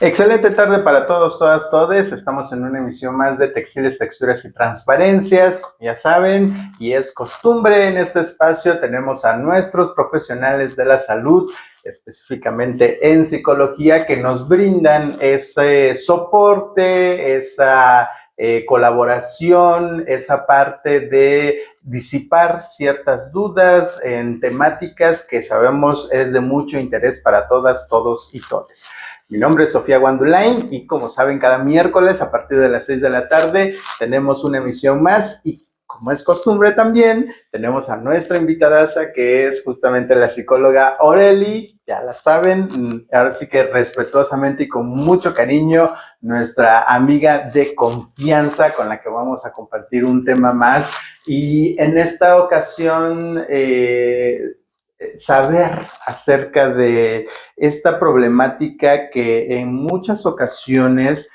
Excelente tarde para todos, todas, todes. Estamos en una emisión más de Textiles, Texturas y Transparencias. Como ya saben, y es costumbre en este espacio, tenemos a nuestros profesionales de la salud, específicamente en psicología, que nos brindan ese soporte, esa colaboración, esa parte de disipar ciertas dudas en temáticas que sabemos es de mucho interés para todas, todos y todes. Mi nombre es Sofía Guandulain y como saben, cada miércoles a partir de las 6 de la tarde tenemos una emisión más y como es costumbre también, tenemos a nuestra invitada que es justamente la psicóloga Oreli, ya la saben, ahora sí que respetuosamente y con mucho cariño, nuestra amiga de confianza con la que vamos a compartir un tema más. Y en esta ocasión, saber acerca de esta problemática que en muchas ocasiones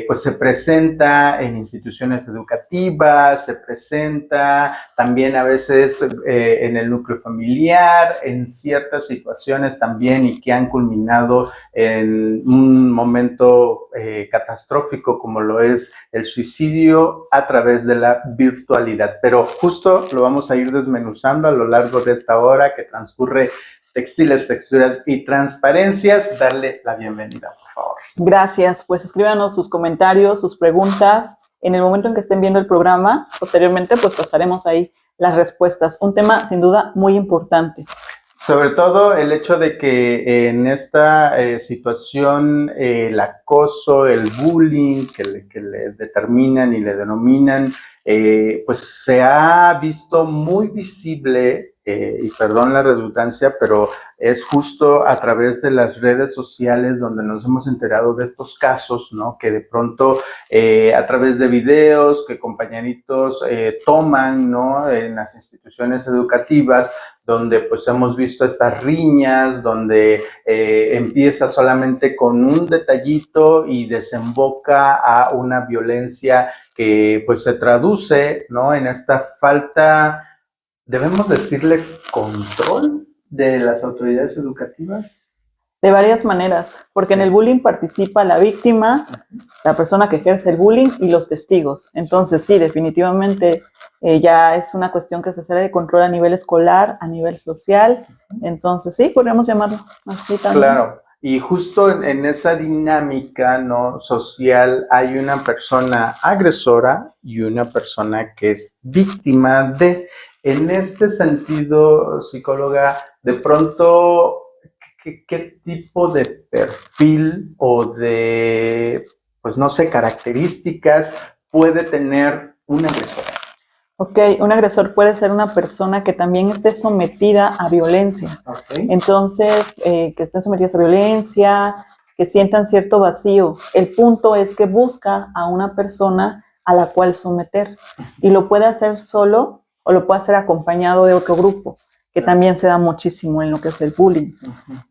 pues se presenta en instituciones educativas, se presenta también a veces en el núcleo familiar, en ciertas situaciones también y que han culminado en un momento catastrófico como lo es el suicidio a través de la virtualidad. Pero justo lo vamos a ir desmenuzando a lo largo de esta hora que transcurre Textiles, Texturas y Transparencias. Darle la bienvenida, por favor. Gracias, pues escríbanos sus comentarios, sus preguntas en el momento en que estén viendo el programa. Posteriormente pues pasaremos ahí las respuestas. Un tema sin duda muy importante. Sobre todo el hecho de que en esta situación el acoso, el bullying que le determinan y le denominan, pues se ha visto muy visible, y perdón la redundancia, pero es justo a través de las redes sociales donde nos hemos enterado de estos casos, ¿no? Que de pronto a través de videos que compañeritos toman, ¿no? En las instituciones educativas, donde pues hemos visto estas riñas, donde empieza solamente con un detallito y desemboca a una violencia que pues se traduce, ¿no? En esta falta, debemos decirle, control de las autoridades educativas. De varias maneras, porque en el bullying participa la víctima, la persona que ejerce el bullying y los testigos. Entonces, sí, definitivamente ya es una cuestión que se sale de control a nivel escolar, a nivel social. Entonces, sí, podríamos llamarlo así también. Claro, y justo en esa dinámica, ¿no? Social hay una persona agresora y una persona que es víctima de. En este sentido, psicóloga, de pronto, ¿qué tipo de perfil o de, pues no sé, características puede tener un agresor? Ok, un agresor puede ser una persona que también esté sometida a violencia. Okay. Entonces, que estén sometidas a violencia, que sientan cierto vacío. El punto es que busca a una persona a la cual someter. Y lo puede hacer solo o lo puede hacer acompañado de otro grupo, que también se da muchísimo en lo que es el bullying.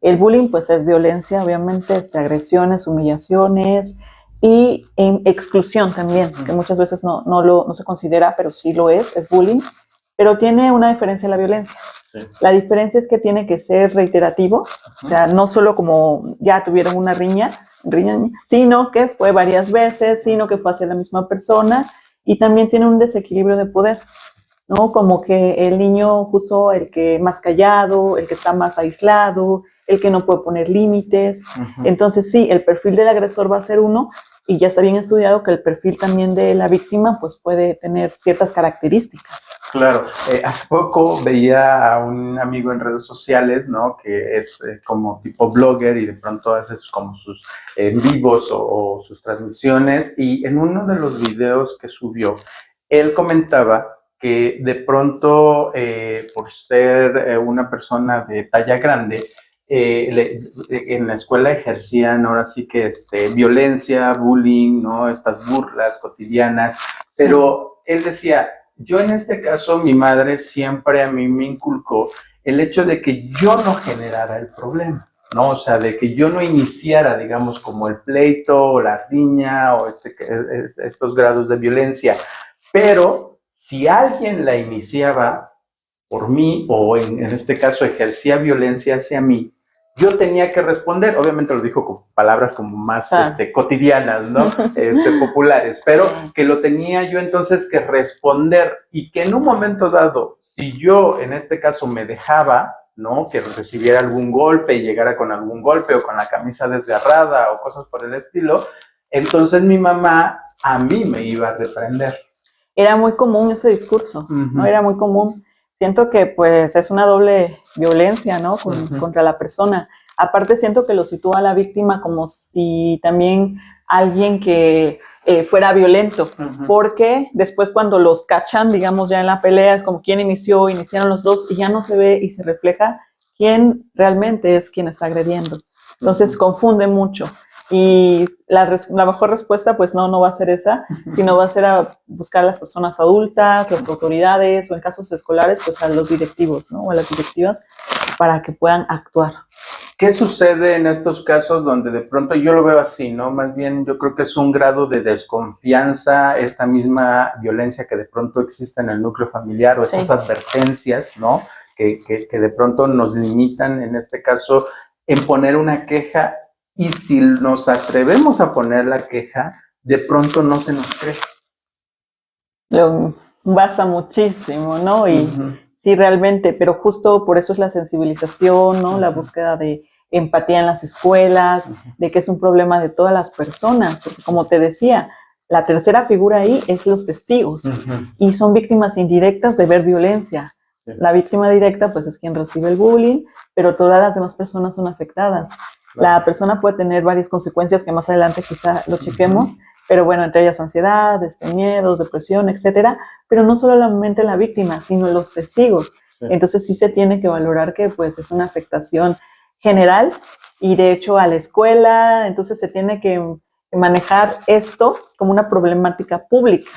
El bullying, pues, es violencia, obviamente, agresiones, humillaciones, y en exclusión también, que muchas veces no se considera, pero sí lo es bullying, pero tiene una diferencia en la violencia. Sí. La diferencia es que tiene que ser reiterativo, o sea, no solo como ya tuvieron una riña, sino que fue varias veces, sino que fue hacia la misma persona, y también tiene un desequilibrio de poder, ¿no? Como que el niño, justo el que más callado, el que está más aislado, el que no puede poner límites. Entonces, sí, el perfil del agresor va a ser uno, y ya está bien estudiado que el perfil también de la víctima pues puede tener ciertas características. Claro, hace poco veía a un amigo en redes sociales, ¿no? Que es como tipo blogger y de pronto hace como sus en vivos o sus transmisiones, y en uno de los videos que subió, él comentaba que de pronto, por ser una persona de talla grande, en la escuela ejercían ahora sí que violencia, bullying, ¿no? Estas burlas cotidianas, pero sí. Él decía, yo en este caso, mi madre siempre a mí me inculcó el hecho de que yo no generara el problema, ¿no? O sea, de que yo no iniciara, digamos, como el pleito o la riña o estos grados de violencia, pero si alguien la iniciaba por mí o en este caso ejercía violencia hacia mí, yo tenía que responder, obviamente lo dijo con palabras como más cotidianas, ¿no? Populares, pero que lo tenía yo entonces que responder y que en un momento dado, si yo en este caso me dejaba, ¿no? Que recibiera algún golpe y llegara con algún golpe o con la camisa desgarrada o cosas por el estilo, entonces mi mamá a mí me iba a reprender. Era muy común ese discurso, ¿no? Era muy común. Siento que pues es una doble violencia, ¿no? Contra la persona. Aparte siento que lo sitúa a la víctima como si también alguien que fuera violento, porque después cuando los cachan, digamos, ya en la pelea, es como quién iniciaron los dos, y ya no se ve y se refleja quién realmente es quien está agrediendo. Entonces confunde mucho. Y la mejor respuesta, pues no va a ser esa, sino va a ser a buscar a las personas adultas, las autoridades, o en casos escolares, pues a los directivos, ¿no? O a las directivas, para que puedan actuar. ¿Qué sucede en estos casos donde de pronto yo lo veo así, ¿no? Más bien yo creo que es un grado de desconfianza, esta misma violencia que de pronto existe en el núcleo familiar o estas advertencias, ¿no? Que de pronto nos limitan, en este caso, en poner una queja, y si nos atrevemos a poner la queja, de pronto no se nos cree. Lo basa muchísimo, ¿no? Y sí, realmente, pero justo por eso es la sensibilización, ¿no? La búsqueda de empatía en las escuelas, de que es un problema de todas las personas, porque como te decía, la tercera figura ahí es los testigos, y son víctimas indirectas de ver violencia. Sí. La víctima directa, pues, es quien recibe el bullying, pero todas las demás personas son afectadas. Claro. La persona puede tener varias consecuencias que más adelante quizá lo chequemos, pero bueno, entre ellas ansiedad, miedos, depresión, etcétera, pero no solamente la víctima, sino los testigos. Sí. Entonces sí se tiene que valorar que pues es una afectación general, y de hecho a la escuela, entonces se tiene que manejar esto como una problemática pública.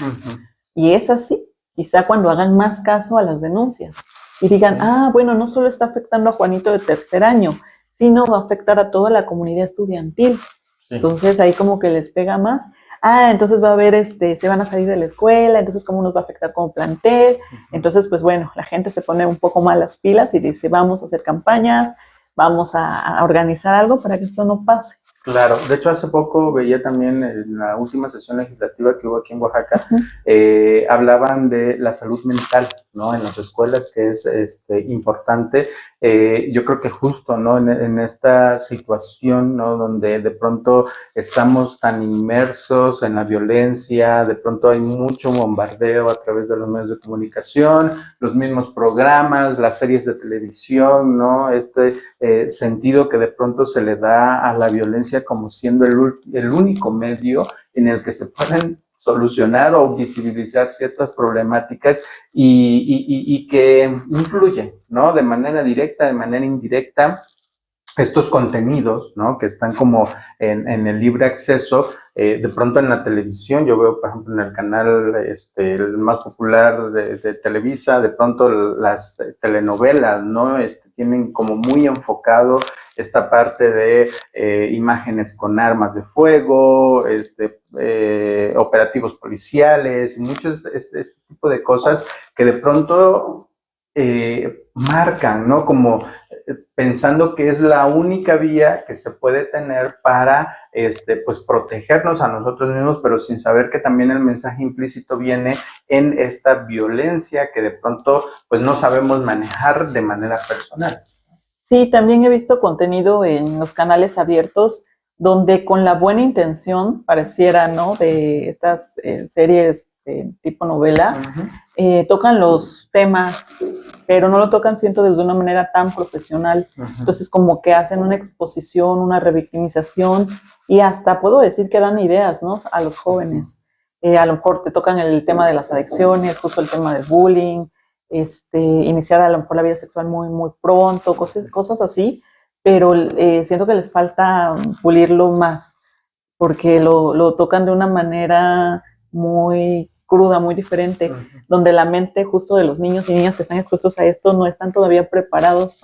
Y es así, quizá cuando hagan más caso a las denuncias y digan, bueno, no solo está afectando a Juanito de tercer año, sino va a afectar a toda la comunidad estudiantil. Sí. Entonces ahí como que les pega más. Entonces va a haber, se van a salir de la escuela, entonces cómo nos va a afectar como plantel. Entonces, pues bueno, la gente se pone un poco más las pilas y dice, vamos a hacer campañas, vamos a organizar algo para que esto no pase. Claro, de hecho hace poco veía también en la última sesión legislativa que hubo aquí en Oaxaca, hablaban de la salud mental, ¿no? En las escuelas, que es importante. Yo creo que justo, ¿no? En esta situación, ¿no? Donde de pronto estamos tan inmersos en la violencia, de pronto hay mucho bombardeo a través de los medios de comunicación, los mismos programas, las series de televisión, ¿no? Sentido que de pronto se le da a la violencia como siendo el único medio en el que se pueden solucionar o visibilizar ciertas problemáticas y que influyen, ¿no? De manera directa, de manera indirecta, estos contenidos, ¿no? Que están como en el libre acceso, de pronto en la televisión, yo veo, por ejemplo, en el canal el más popular de Televisa, de pronto las telenovelas, ¿no? Tienen como muy enfocado esta parte de imágenes con armas de fuego, operativos policiales, y muchos este tipo de cosas que de pronto marcan, ¿no? Como pensando que es la única vía que se puede tener para pues protegernos a nosotros mismos, pero sin saber que también el mensaje implícito viene en esta violencia que de pronto pues no sabemos manejar de manera personal. Sí, también he visto contenido en los canales abiertos donde con la buena intención, pareciera, ¿no? De estas series tipo novela, tocan los temas, pero no lo tocan, siento, de una manera tan profesional. Entonces, como que hacen una exposición, una revictimización, y hasta puedo decir que dan ideas, ¿no? A los jóvenes. A lo mejor te tocan el tema de las adicciones, justo el tema del bullying, iniciar a lo mejor la vida sexual muy, muy pronto, cosas así, pero siento que les falta pulirlo más, porque lo tocan de una manera muy cruda, muy diferente, donde la mente justo de los niños y niñas que están expuestos a esto no están todavía preparados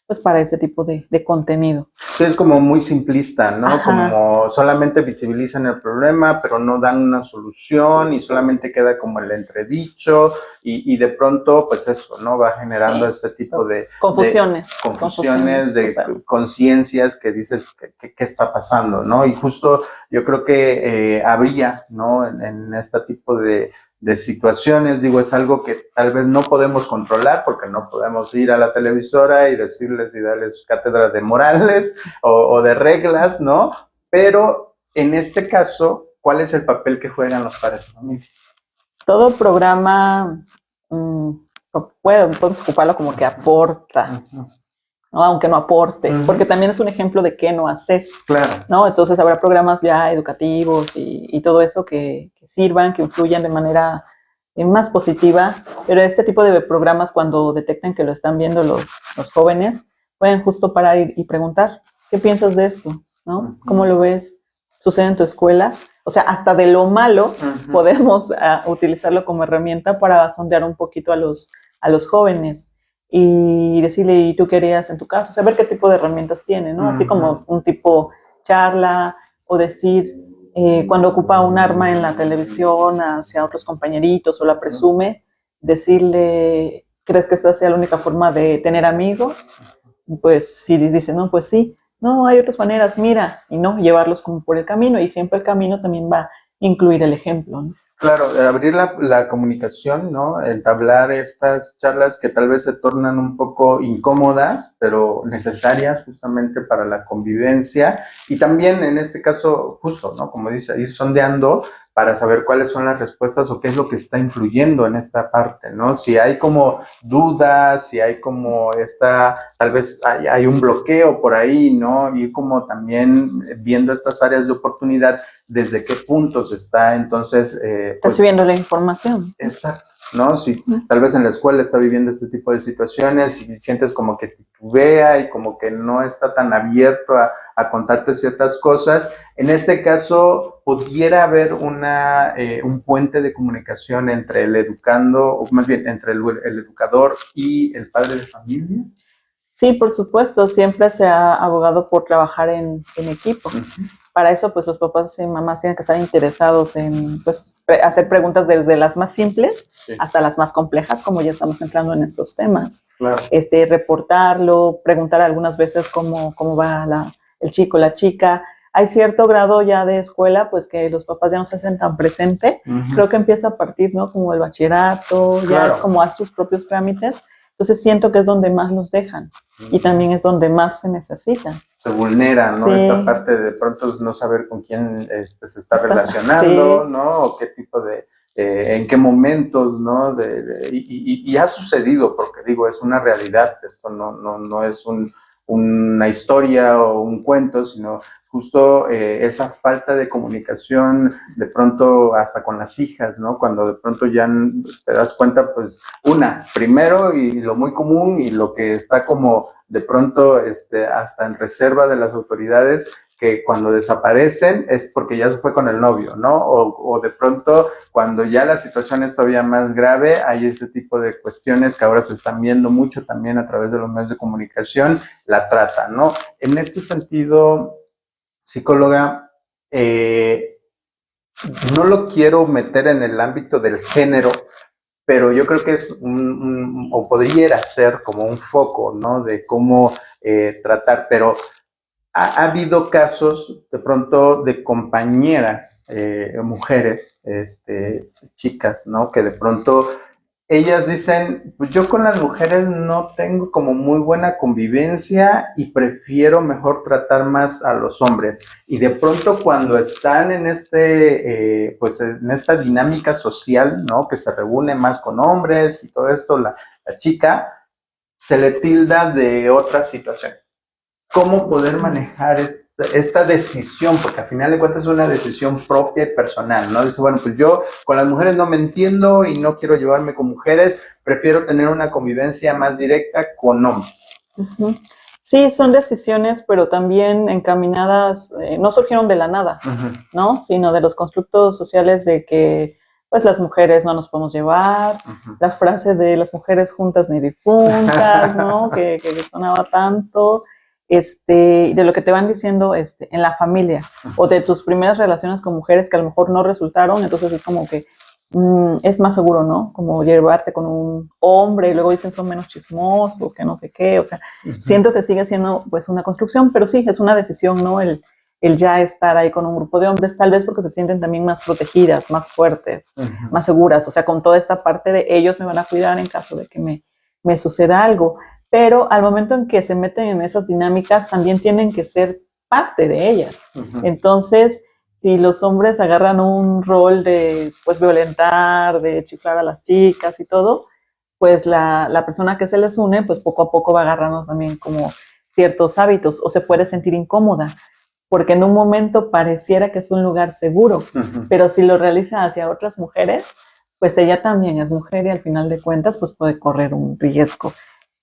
pues para ese tipo de contenido. Sí, es como muy simplista, ¿no? Ajá. Como solamente visibilizan el problema, pero no dan una solución y solamente queda como el entredicho y de pronto, pues eso, ¿no? Va generando Sí. este tipo de Confusiones, de total. conciencias que dices, ¿qué está pasando, no? Y justo yo creo que habría, ¿no? En este tipo de situaciones, digo, es algo que tal vez no podemos controlar porque no podemos ir a la televisora y decirles y darles cátedra de morales o de reglas, ¿no? Pero en este caso, ¿cuál es el papel que juegan los padres de familia? Todo programa podemos ocuparlo como que aporta, ¿no? Aunque no aporte, porque también es un ejemplo de qué no hacer. Claro. ¿No? Entonces habrá programas ya educativos y todo eso que sirvan, que influyan de manera más positiva, pero este tipo de programas cuando detecten que lo están viendo los jóvenes, pueden justo parar y preguntar, ¿qué piensas de esto? ¿No? ¿Cómo lo ves? ¿Sucede en tu escuela? O sea, hasta de lo malo podemos utilizarlo como herramienta para sondear un poquito a los jóvenes y decirle, ¿y tú qué harías en tu caso? Saber qué tipo de herramientas tiene, ¿no? Así como un tipo charla o decir, cuando ocupa un arma en la televisión hacia otros compañeritos o la presume, decirle, ¿crees que esta sea la única forma de tener amigos? Pues si dice, no, pues sí, no, hay otras maneras, mira, y no, llevarlos como por el camino, y siempre el camino también va a incluir el ejemplo, ¿no? Claro, abrir la comunicación, ¿no? Entablar estas charlas que tal vez se tornan un poco incómodas, pero necesarias justamente para la convivencia. Y también en este caso, justo, ¿no? Como dice, ir sondeando para saber cuáles son las respuestas o qué es lo que está influyendo en esta parte, ¿no? Si hay como dudas, si hay como tal vez hay un bloqueo por ahí, ¿no? Ir como también viendo estas áreas de oportunidad desde qué puntos está entonces pues, recibiendo la información. Exacto, ¿no? Si tal vez en la escuela está viviendo este tipo de situaciones y sientes como que titubea y como que no está tan abierto a contarte ciertas cosas, en este caso pudiera haber un puente de comunicación entre el educando, o más bien entre el educador y el padre de familia. Sí, por supuesto, siempre se ha abogado por trabajar en equipo. Para eso, pues los papás y mamás tienen que estar interesados en pues, hacer preguntas desde las más simples hasta las más complejas, como ya estamos entrando en estos temas. Claro. Reportarlo, preguntar algunas veces cómo va el chico, la chica. Hay cierto grado ya de escuela, pues que los papás ya no se hacen tan presente. Creo que empieza a partir, ¿no? Como el bachillerato, ya es como haz tus propios trámites. Entonces siento que es donde más los dejan y también es donde más se necesitan. Se vulnera, ¿no? Sí. Esta parte de pronto no saber con quién se está relacionando, sí. ¿No? O qué tipo en qué momentos, ¿no? Y ha sucedido, porque digo, es una realidad, esto no es una historia o un cuento, sino justo esa falta de comunicación de pronto hasta con las hijas, ¿no? Cuando de pronto ya te das cuenta, pues, primero y lo muy común y lo que está como de pronto hasta en reserva de las autoridades, que cuando desaparecen es porque ya se fue con el novio, ¿no? O de pronto, cuando ya la situación es todavía más grave, hay ese tipo de cuestiones que ahora se están viendo mucho también a través de los medios de comunicación, la trata, ¿no? En este sentido, psicóloga, no lo quiero meter en el ámbito del género, pero yo creo que es o podría ser como un foco, ¿no? De cómo tratar, pero ha habido casos de pronto de compañeras, mujeres, chicas, ¿no? Que de pronto ellas dicen, pues yo con las mujeres no tengo como muy buena convivencia y prefiero mejor tratar más a los hombres. Y de pronto cuando están en pues en esta dinámica social, ¿no? Que se reúne más con hombres y todo esto, la chica se le tilda de otras situaciones. ¿Cómo poder manejar esta decisión? Porque al final de cuentas es una decisión propia y personal, ¿no? Dice, bueno, pues yo con las mujeres no me entiendo y no quiero llevarme con mujeres, prefiero tener una convivencia más directa con hombres. Sí, son decisiones, pero también encaminadas, no surgieron de la nada, ¿no? Sino de los constructos sociales de que pues las mujeres no nos podemos llevar, la frase de las mujeres juntas ni difuntas, ¿no? Que sonaba tanto, de lo que te van diciendo en la familia, o de tus primeras relaciones con mujeres que a lo mejor no resultaron, entonces es como que es más seguro, ¿no? Como llevarte con un hombre y luego dicen son menos chismosos, que no sé qué, o sea, siento que sigue siendo pues una construcción, pero sí, es una decisión, ¿no? El ya estar ahí con un grupo de hombres, tal vez porque se sienten también más protegidas, más fuertes, más seguras, o sea, con toda esta parte de ellos me van a cuidar en caso de que me suceda algo, pero al momento en que se meten en esas dinámicas también tienen que ser parte de ellas. Entonces, si los hombres agarran un rol de pues violentar, de chiflar a las chicas y todo, pues la persona que se les une, pues poco a poco va agarrando también como ciertos hábitos o se puede sentir incómoda, porque en un momento pareciera que es un lugar seguro, pero si lo realiza hacia otras mujeres, pues ella también es mujer y al final de cuentas pues puede correr un riesgo.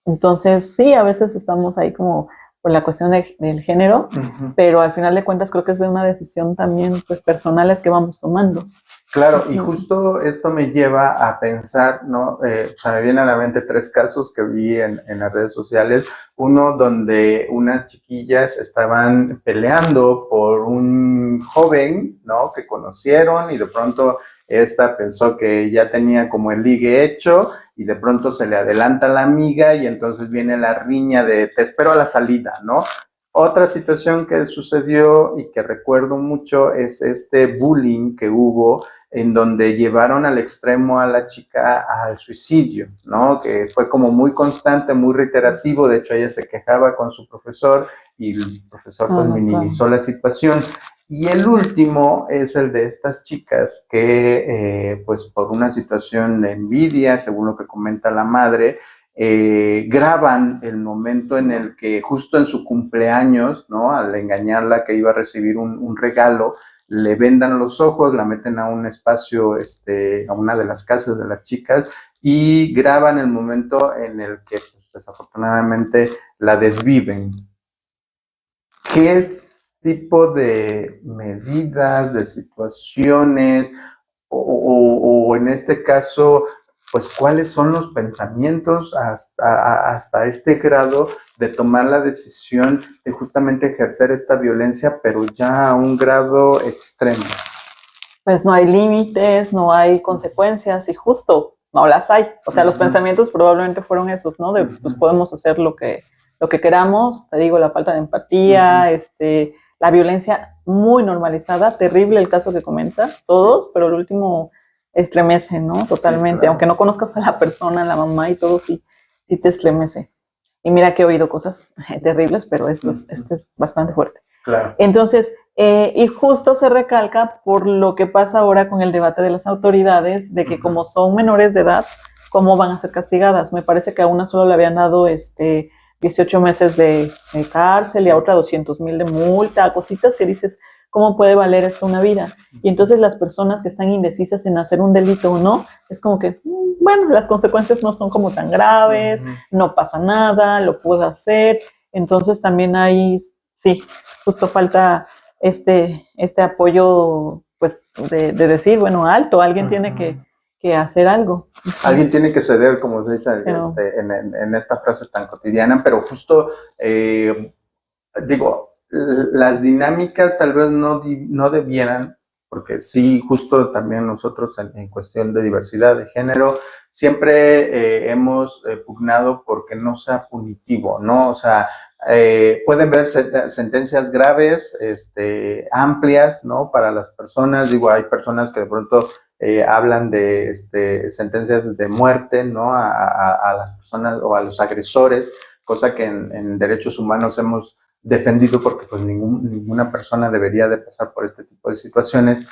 Entonces sí, a veces estamos ahí como por la cuestión del género, pero al final de cuentas creo que es una decisión también pues personales que vamos tomando. Claro, y justo esto me lleva a pensar, ¿no? O sea, me vienen a la mente 3 casos que vi en las redes sociales. Uno donde unas chiquillas estaban peleando por un joven, ¿no? Que conocieron y de pronto esta pensó que ya tenía como el ligue hecho y de pronto se le adelanta la amiga y entonces viene la riña de te espero a la salida, ¿no? Otra situación que sucedió y que recuerdo mucho es este bullying que hubo en donde llevaron al extremo a la chica al suicidio, ¿no? Que fue como muy constante, muy reiterativo, de hecho ella se quejaba con su profesor y el profesor pues minimizó la situación. Y el último es el de estas chicas que pues por una situación de envidia, según lo que comenta la madre, graban el momento en el que justo en su cumpleaños, ¿no? Al engañarla que iba a recibir un regalo, le vendan los ojos, la meten a un espacio, a una de las casas de las chicas y graban el momento en el que pues, desafortunadamente la desviven. ¿Qué tipo de medidas, de situaciones o en este caso, pues cuáles son los pensamientos hasta este grado de tomar la decisión de justamente ejercer esta violencia, pero ya a un grado extremo? Pues no hay límites, no hay consecuencias y justo no las hay. O sea, los pensamientos probablemente fueron esos, ¿no? De pues podemos hacer lo que queramos, te digo, la falta de empatía, la violencia muy normalizada, terrible el caso que comentas, todos, pero el último estremece, ¿no? Totalmente, sí, claro. Aunque no conozcas a la persona, a la mamá y todo, sí te estremece. Y mira que he oído cosas terribles, pero esto es bastante fuerte. Claro. Entonces, y justo se recalca por lo que pasa ahora con el debate de las autoridades, de que como son menores de edad, ¿cómo van a ser castigadas? Me parece que a una solo le habían dado 18 meses de cárcel y a otra 200,000 de multa, cositas que dices, ¿cómo puede valer esto una vida? Y entonces las personas que están indecisas en hacer un delito o no, es como que, bueno, las consecuencias no son como tan graves, no pasa nada, lo puedo hacer. Entonces también hay, sí, justo falta este apoyo, pues, de decir, bueno, alto, alguien tiene que hacer algo. Alguien tiene que ceder, como se dice pero, en esta frase tan cotidiana, pero justo, digo, las dinámicas tal vez no debieran, porque sí, justo también nosotros en cuestión de diversidad de género, siempre hemos pugnado porque no sea punitivo, ¿no? O sea, pueden ver sentencias graves, amplias, ¿no? Para las personas, digo, hay personas que de pronto hablan de sentencias de muerte, ¿no? A las personas o a los agresores, cosa que en derechos humanos hemos defendido porque pues ninguna persona debería de pasar por este tipo de situaciones,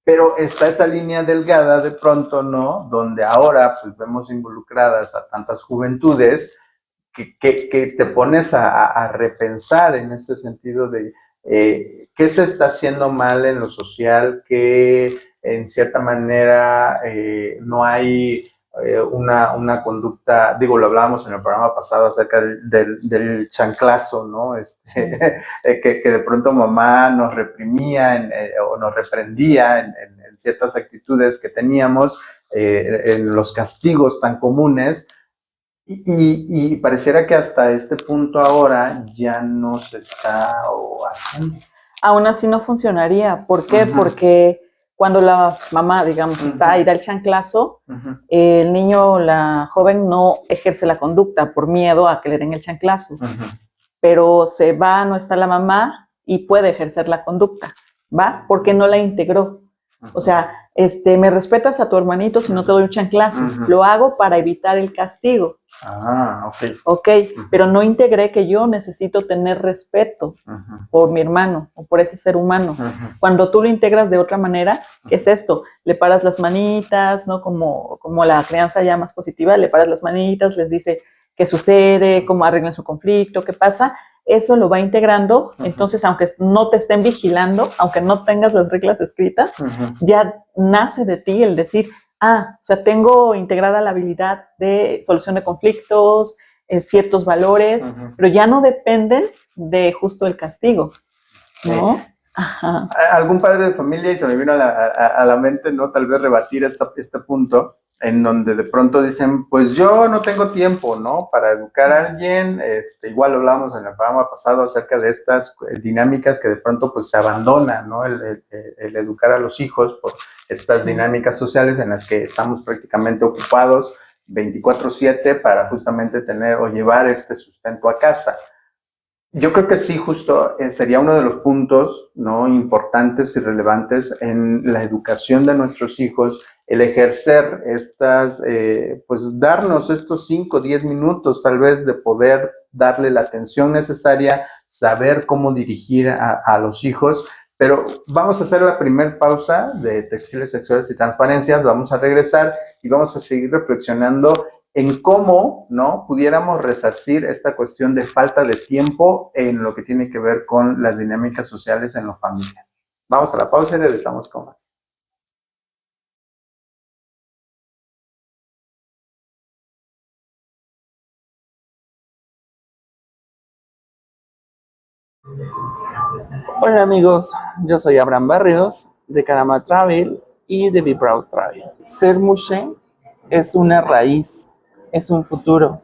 pero está esa línea delgada de pronto, ¿no? Donde ahora pues vemos involucradas a tantas juventudes que te pones a repensar en este sentido de qué se está haciendo mal en lo social, que en cierta manera no hay una conducta, digo, lo hablábamos en el programa pasado acerca del chanclazo, ¿no? Que de pronto mamá nos reprimía o nos reprendía en en ciertas actitudes que teníamos, en los castigos tan comunes, y pareciera que hasta este punto ahora ya no se está haciendo. Aún así no funcionaría. ¿Por qué? Porque cuando la mamá, digamos, está a ir al chanclazo, el niño o la joven no ejerce la conducta por miedo a que le den el chanclazo. Pero se va, no está la mamá y puede ejercer la conducta, ¿va? Porque no la integró. O sea, me respetas a tu hermanito si no te doy un chanclazo. Lo hago para evitar el castigo. Ok, pero no integré que yo necesito tener respeto por mi hermano o por ese ser humano. Cuando tú lo integras de otra manera, ¿qué es esto? Le paras las manitas, ¿no? Como la crianza ya más positiva, le paras las manitas, les dice qué sucede, cómo arreglan su conflicto, qué pasa. Eso lo va integrando, entonces aunque no te estén vigilando, aunque no tengas las reglas escritas, ya nace de ti el decir, o sea, tengo integrada la habilidad de solución de conflictos, ciertos valores, pero ya no dependen de justo el castigo, ¿no? Ajá. Algún padre de familia, y se me vino a la mente, ¿no? Tal vez rebatir este punto, en donde de pronto dicen, pues yo no tengo tiempo, ¿no? Para educar a alguien, igual hablamos en el programa pasado acerca de estas dinámicas que de pronto pues se abandonan, ¿no? El educar a los hijos por estas dinámicas sociales en las que estamos prácticamente ocupados 24/7 para justamente tener o llevar este sustento a casa. Yo creo que sí, justo sería uno de los puntos, ¿no? Importantes y relevantes en la educación de nuestros hijos, el ejercer estas, pues darnos estos 5 o 10 minutos tal vez de poder darle la atención necesaria, saber cómo dirigir a los hijos. Pero vamos a hacer la primera pausa de Textiles Sexuales y Transparencias, vamos a regresar y vamos a seguir reflexionando en cómo, ¿no? Pudiéramos resarcir esta cuestión de falta de tiempo en lo que tiene que ver con las dinámicas sociales en la familia. Vamos a la pausa y regresamos con más. Hola amigos, yo soy Abraham Barrios de Carama Travel y de Be Proud Travel. Ser Mushe es una raíz, es un futuro,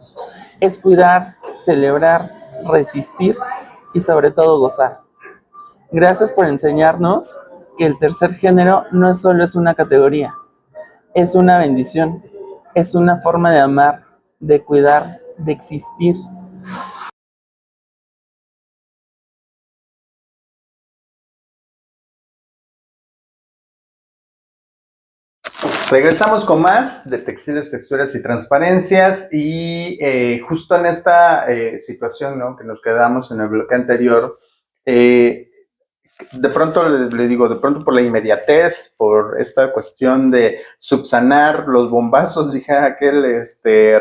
es cuidar, celebrar, resistir y sobre todo gozar. Gracias por enseñarnos que el tercer género no solo es una categoría, es una bendición, es una forma de amar, de cuidar, de existir. Regresamos con más de Textiles, Texturas y Transparencias y justo en esta situación, ¿no? Que nos quedamos en el bloque anterior, de pronto le digo, de pronto por la inmediatez, por esta cuestión de subsanar los bombazos, dijera aquel,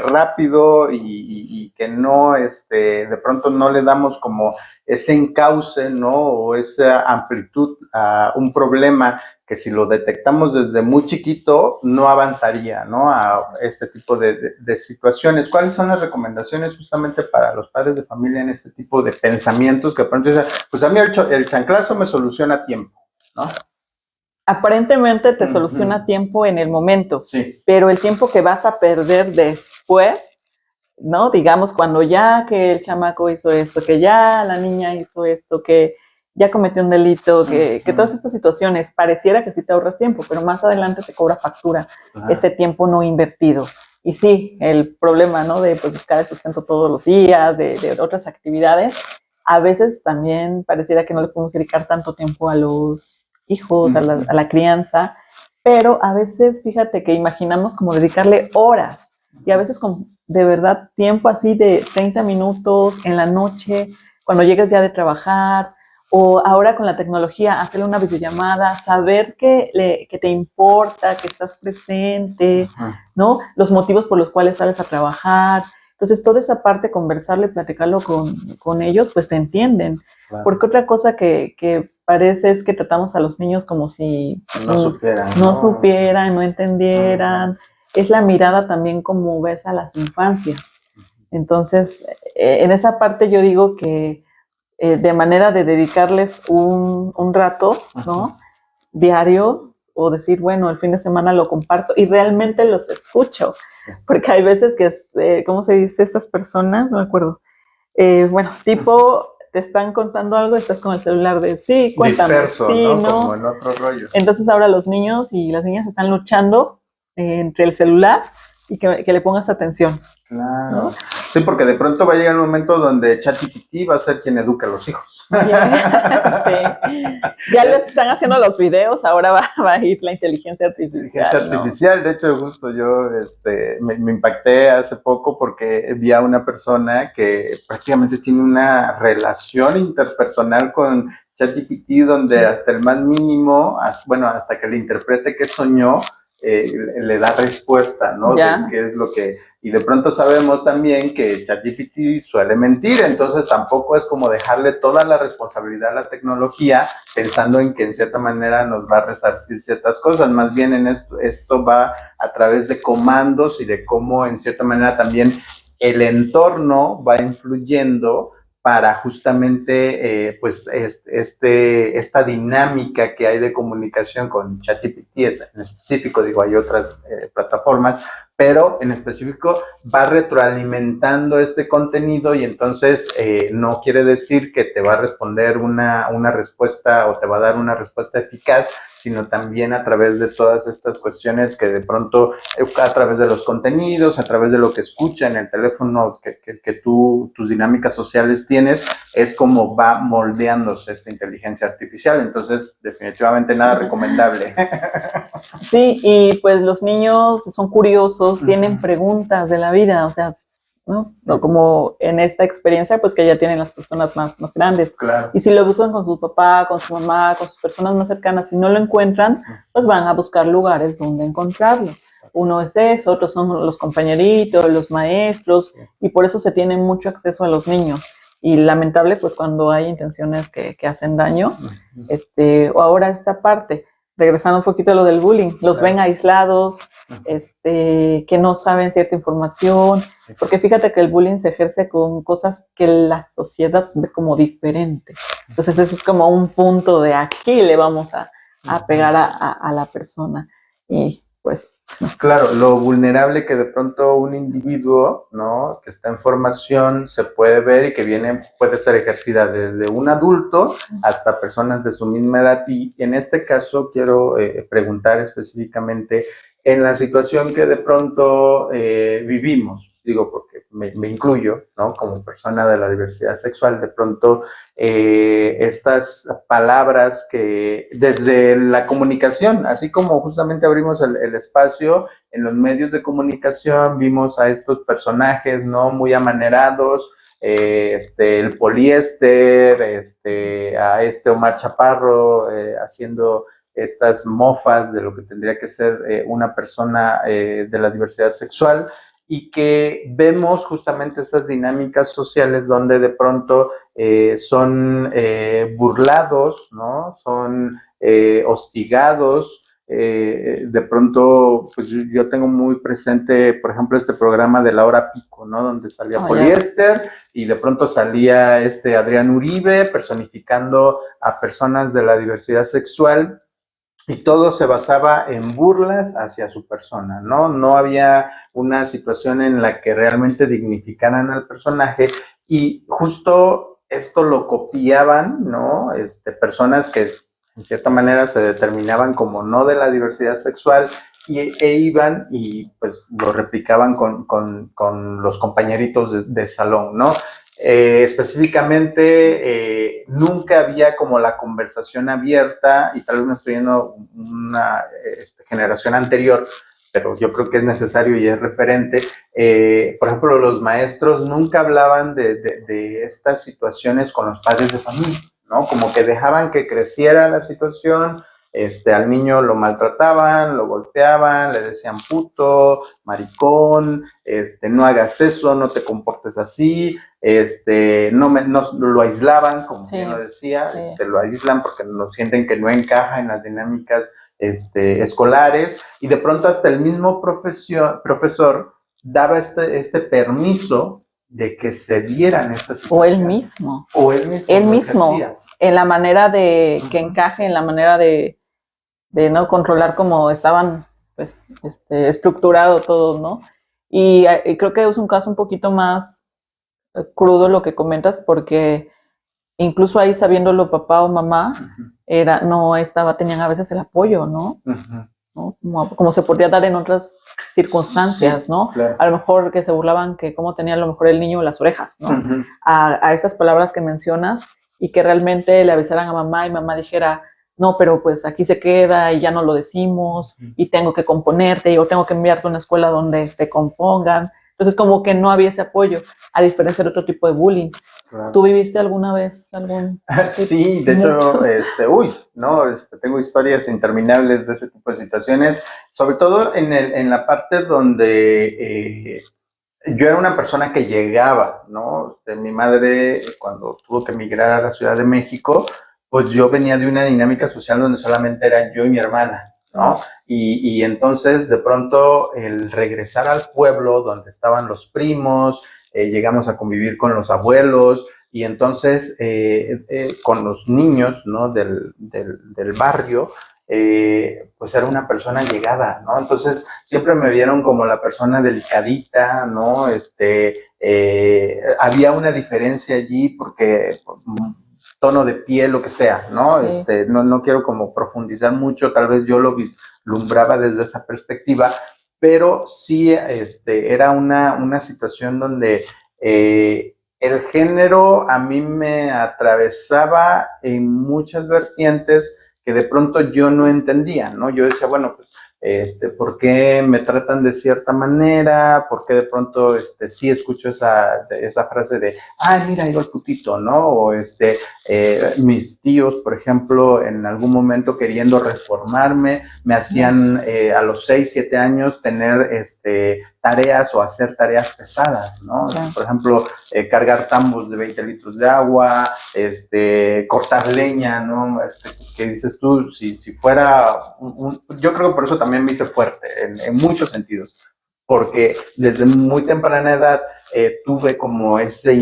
rápido y que no, de pronto no le damos como ese encauce, ¿no? O esa amplitud a un problema que si lo detectamos desde muy chiquito, no avanzaría, ¿no? A este tipo de situaciones. ¿Cuáles son las recomendaciones justamente para los padres de familia en este tipo de pensamientos que de pronto dicen, pues a mí el chanclazo me soluciona a tiempo, ¿no? Aparentemente te soluciona a tiempo en el momento, sí, pero el tiempo que vas a perder después, ¿no? Digamos, cuando ya que el chamaco hizo esto, que ya la niña hizo esto, que ya cometió un delito, que todas estas situaciones, pareciera que sí te ahorras tiempo, pero más adelante te cobra factura ese tiempo no invertido. Y sí, el problema, ¿no? De pues, buscar el sustento todos los días, de otras actividades, a veces también pareciera que no le podemos dedicar tanto tiempo a los hijos, a la crianza, pero a veces, fíjate que imaginamos como dedicarle horas, y a veces con de verdad tiempo así de 30 minutos en la noche, cuando llegas ya de trabajar, o ahora con la tecnología, hacerle una videollamada, saber que te importa, que estás presente, ¿no? Los motivos por los cuales sales a trabajar. Entonces, toda esa parte, conversarlo y platicarlo con ellos, pues te entienden. Claro. Porque otra cosa que parece es que tratamos a los niños como si no supieran, no entendieran. Es la mirada también como ves a las infancias. Entonces, en esa parte yo digo que de manera de dedicarles un rato, ¿no? Diario, o decir, bueno, el fin de semana lo comparto y realmente los escucho, porque hay veces que, ¿cómo se dice estas personas? No me acuerdo. Bueno, tipo, te están contando algo y estás con el celular de, sí, cuéntame, Disperso, sí, ¿no? no. Como en otro rollo. Entonces ahora los niños y las niñas están luchando entre el celular y que le pongas atención. Claro. ¿No? Sí, porque de pronto va a llegar un momento donde ChatGPT va a ser quien educa a los hijos. Sí. Ya lo están haciendo los videos, ahora va a ir la inteligencia artificial. Inteligencia artificial, ¿no? De hecho, justo yo me impacté hace poco porque vi a una persona que prácticamente tiene una relación interpersonal con ChatGPT donde hasta el más mínimo, bueno, hasta que le interprete qué soñó, le da respuesta, ¿no? De qué es lo que... Y de pronto sabemos también que ChatGPT suele mentir, entonces tampoco es como dejarle toda la responsabilidad a la tecnología pensando en que en cierta manera nos va a resarcir ciertas cosas, más bien en esto va a través de comandos y de cómo en cierta manera también el entorno va influyendo para justamente pues esta dinámica que hay de comunicación con ChatGPT en específico, digo, hay otras plataformas, pero en específico va retroalimentando este contenido y entonces no quiere decir que te va a responder una respuesta o te va a dar una respuesta eficaz, sino también a través de todas estas cuestiones que de pronto, a través de los contenidos, a través de lo que escucha en el teléfono que tus dinámicas sociales tienes, es como va moldeándose esta inteligencia artificial. Entonces, definitivamente nada recomendable. Sí, y pues los niños son curiosos, tienen preguntas de la vida, o sea, ¿no? Como en esta experiencia, pues que ya tienen las personas más grandes. Claro. Y si lo buscan con su papá, con su mamá, con sus personas más cercanas, si no lo encuentran, pues van a buscar lugares donde encontrarlo. Uno es eso, otros son los compañeritos, los maestros, y por eso se tiene mucho acceso a los niños. Y lamentable, pues cuando hay intenciones que hacen daño, o ahora esta parte, regresando un poquito a lo del bullying, los ven aislados, que no saben cierta información, porque fíjate que el bullying se ejerce con cosas que la sociedad ve como diferente. Entonces ese es como un punto de aquí le vamos a pegar a la persona. Y pues... Claro, lo vulnerable que de pronto un individuo, ¿no? Que está en formación se puede ver y que puede ser ejercida desde un adulto hasta personas de su misma edad. Y en este caso quiero preguntar específicamente en la situación que de pronto vivimos, digo porque me incluyo, ¿no? Como persona de la diversidad sexual, de pronto estas palabras que desde la comunicación, así como justamente abrimos el espacio en los medios de comunicación, vimos a estos personajes, ¿no? Muy amanerados, el poliéster, a Omar Chaparro haciendo estas mofas de lo que tendría que ser una persona de la diversidad sexual, y que vemos justamente esas dinámicas sociales donde de pronto son burlados, ¿no? Son hostigados. De pronto, pues yo tengo muy presente, por ejemplo, este programa de La Hora Pico, ¿no? Donde salía Poliéster y de pronto salía Adrián Uribe personificando a personas de la diversidad sexual. Y todo se basaba en burlas hacia su persona, ¿no? No había una situación en la que realmente dignificaran al personaje y justo esto lo copiaban, ¿no? Personas que en cierta manera se determinaban como no de la diversidad sexual e iban y pues lo replicaban con los compañeritos de salón, ¿no? Específicamente nunca había como la conversación abierta, y tal vez me estoy yendo una generación anterior, pero yo creo que es necesario y es referente. Por ejemplo, los maestros nunca hablaban de estas situaciones con los padres de familia, ¿no? Como que dejaban que creciera la situación. Al niño lo maltrataban, lo golpeaban, le decían puto, maricón, no hagas eso, no te comportes así, no lo aislaban, como bien lo decía, lo aíslan porque no sienten que no encaja en las dinámicas escolares, y de pronto hasta el mismo profesor daba este permiso de que se dieran estas situaciones. O él mismo. En la manera de que encaje, en la manera de de no controlar como estaban pues estructurado todos, ¿no? Y creo que es un caso un poquito más crudo lo que comentas, porque incluso ahí sabiéndolo papá o mamá, tenían a veces el apoyo, ¿no? ¿No? Como se podría dar en otras circunstancias, Sí, ¿no? claro. A lo mejor que se burlaban que cómo tenía a lo mejor el niño las orejas, ¿no? A estas palabras que mencionas, y que realmente le avisaran a mamá y mamá dijera, no, pero pues aquí se queda y ya no lo decimos y tengo que componerte o tengo que enviarte a una escuela donde te compongan. Entonces como que no había ese apoyo, a diferencia de otro tipo de bullying. Claro. ¿Tú viviste alguna vez algún Sí, de hecho, tengo historias interminables de ese tipo de situaciones, sobre todo en la parte donde yo era una persona que llegaba, ¿no? Mi madre, cuando tuvo que emigrar a la Ciudad de México, pues yo venía de una dinámica social donde solamente era yo y mi hermana, ¿no? Y entonces, de pronto, el regresar al pueblo donde estaban los primos, llegamos a convivir con los abuelos, y entonces con los niños, ¿no? Del barrio, pues era una persona llegada, ¿no? Entonces siempre me vieron como la persona delicadita, ¿no? Había una diferencia allí porque tono de piel, lo que sea, ¿no? Sí. No quiero como profundizar mucho, tal vez yo lo vislumbraba desde esa perspectiva, pero sí era una situación donde el género a mí me atravesaba en muchas vertientes que de pronto yo no entendía, ¿no? Yo decía, bueno, pues, ¿por qué me tratan de cierta manera? ¿Por qué de pronto sí escucho esa frase de, ay, mira, ahí va el putito, ¿no? O mis tíos, por ejemplo, en algún momento queriendo reformarme, me hacían a los 6, 7 años tener tareas o hacer tareas pesadas, ¿no? Claro. Por ejemplo, cargar tambos de 20 litros de agua, cortar leña, ¿no? Que dices tú, si fuera yo creo que por eso también me hice fuerte, en muchos sentidos, porque desde muy temprana edad tuve como esa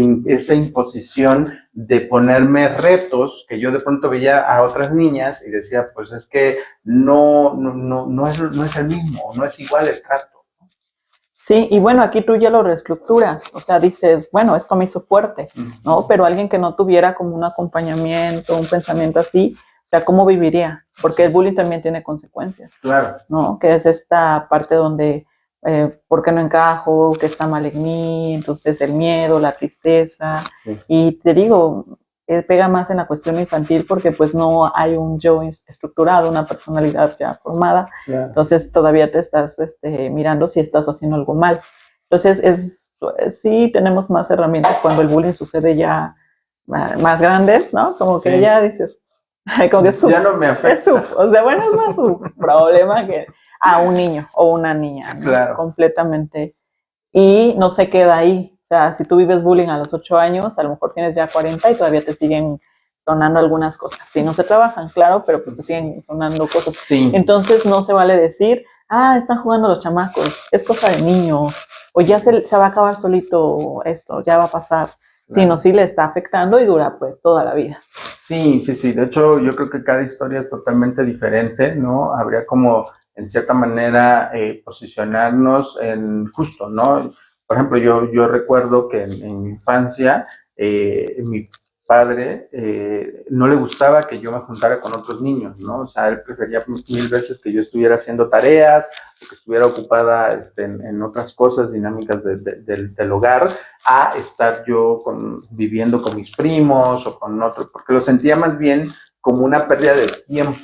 imposición de ponerme retos que yo de pronto veía a otras niñas y decía, pues es que no es el mismo, no es igual el trato. Sí, y bueno, aquí tú ya lo reestructuras, o sea, dices, bueno, esto me hizo fuerte, ¿no? Pero alguien que no tuviera como un acompañamiento, un pensamiento así, o sea, ¿cómo viviría? Porque el bullying también tiene consecuencias, Claro. ¿no? Que es esta parte donde, ¿por qué no encajo? ¿Qué está mal en mí? Entonces el miedo, la tristeza, Sí. y te digo, pega más en la cuestión infantil porque pues no hay un yo estructurado, una personalidad ya formada. Claro. Entonces todavía te estás mirando si estás haciendo algo mal. Entonces sí tenemos más herramientas cuando el bullying sucede ya más grandes, ¿no? Como Sí. que ya dices, como que ya no me afecta. o sea, bueno, es más su problema que a un niño o una niña, ¿no? Claro. Completamente. Y no se queda ahí. O sea, si tú vives bullying a los 8 años, a lo mejor tienes ya 40 y todavía te siguen sonando algunas cosas. Sí, no se trabajan, claro, pero pues te siguen sonando cosas. Sí. Entonces no se vale decir, están jugando los chamacos, es cosa de niños, o ya se va a acabar solito esto, ya va a pasar. Claro. Sino sí le está afectando y dura pues toda la vida. Sí. De hecho, yo creo que cada historia es totalmente diferente, ¿no? Habría como, en cierta manera, posicionarnos en justo, ¿no? Por ejemplo, yo recuerdo que en mi infancia, mi padre no le gustaba que yo me juntara con otros niños, ¿no? O sea, él prefería mil veces que yo estuviera haciendo tareas, que estuviera ocupada en otras cosas dinámicas del hogar, a estar yo viviendo con mis primos o con otros, porque lo sentía más bien como una pérdida de tiempo.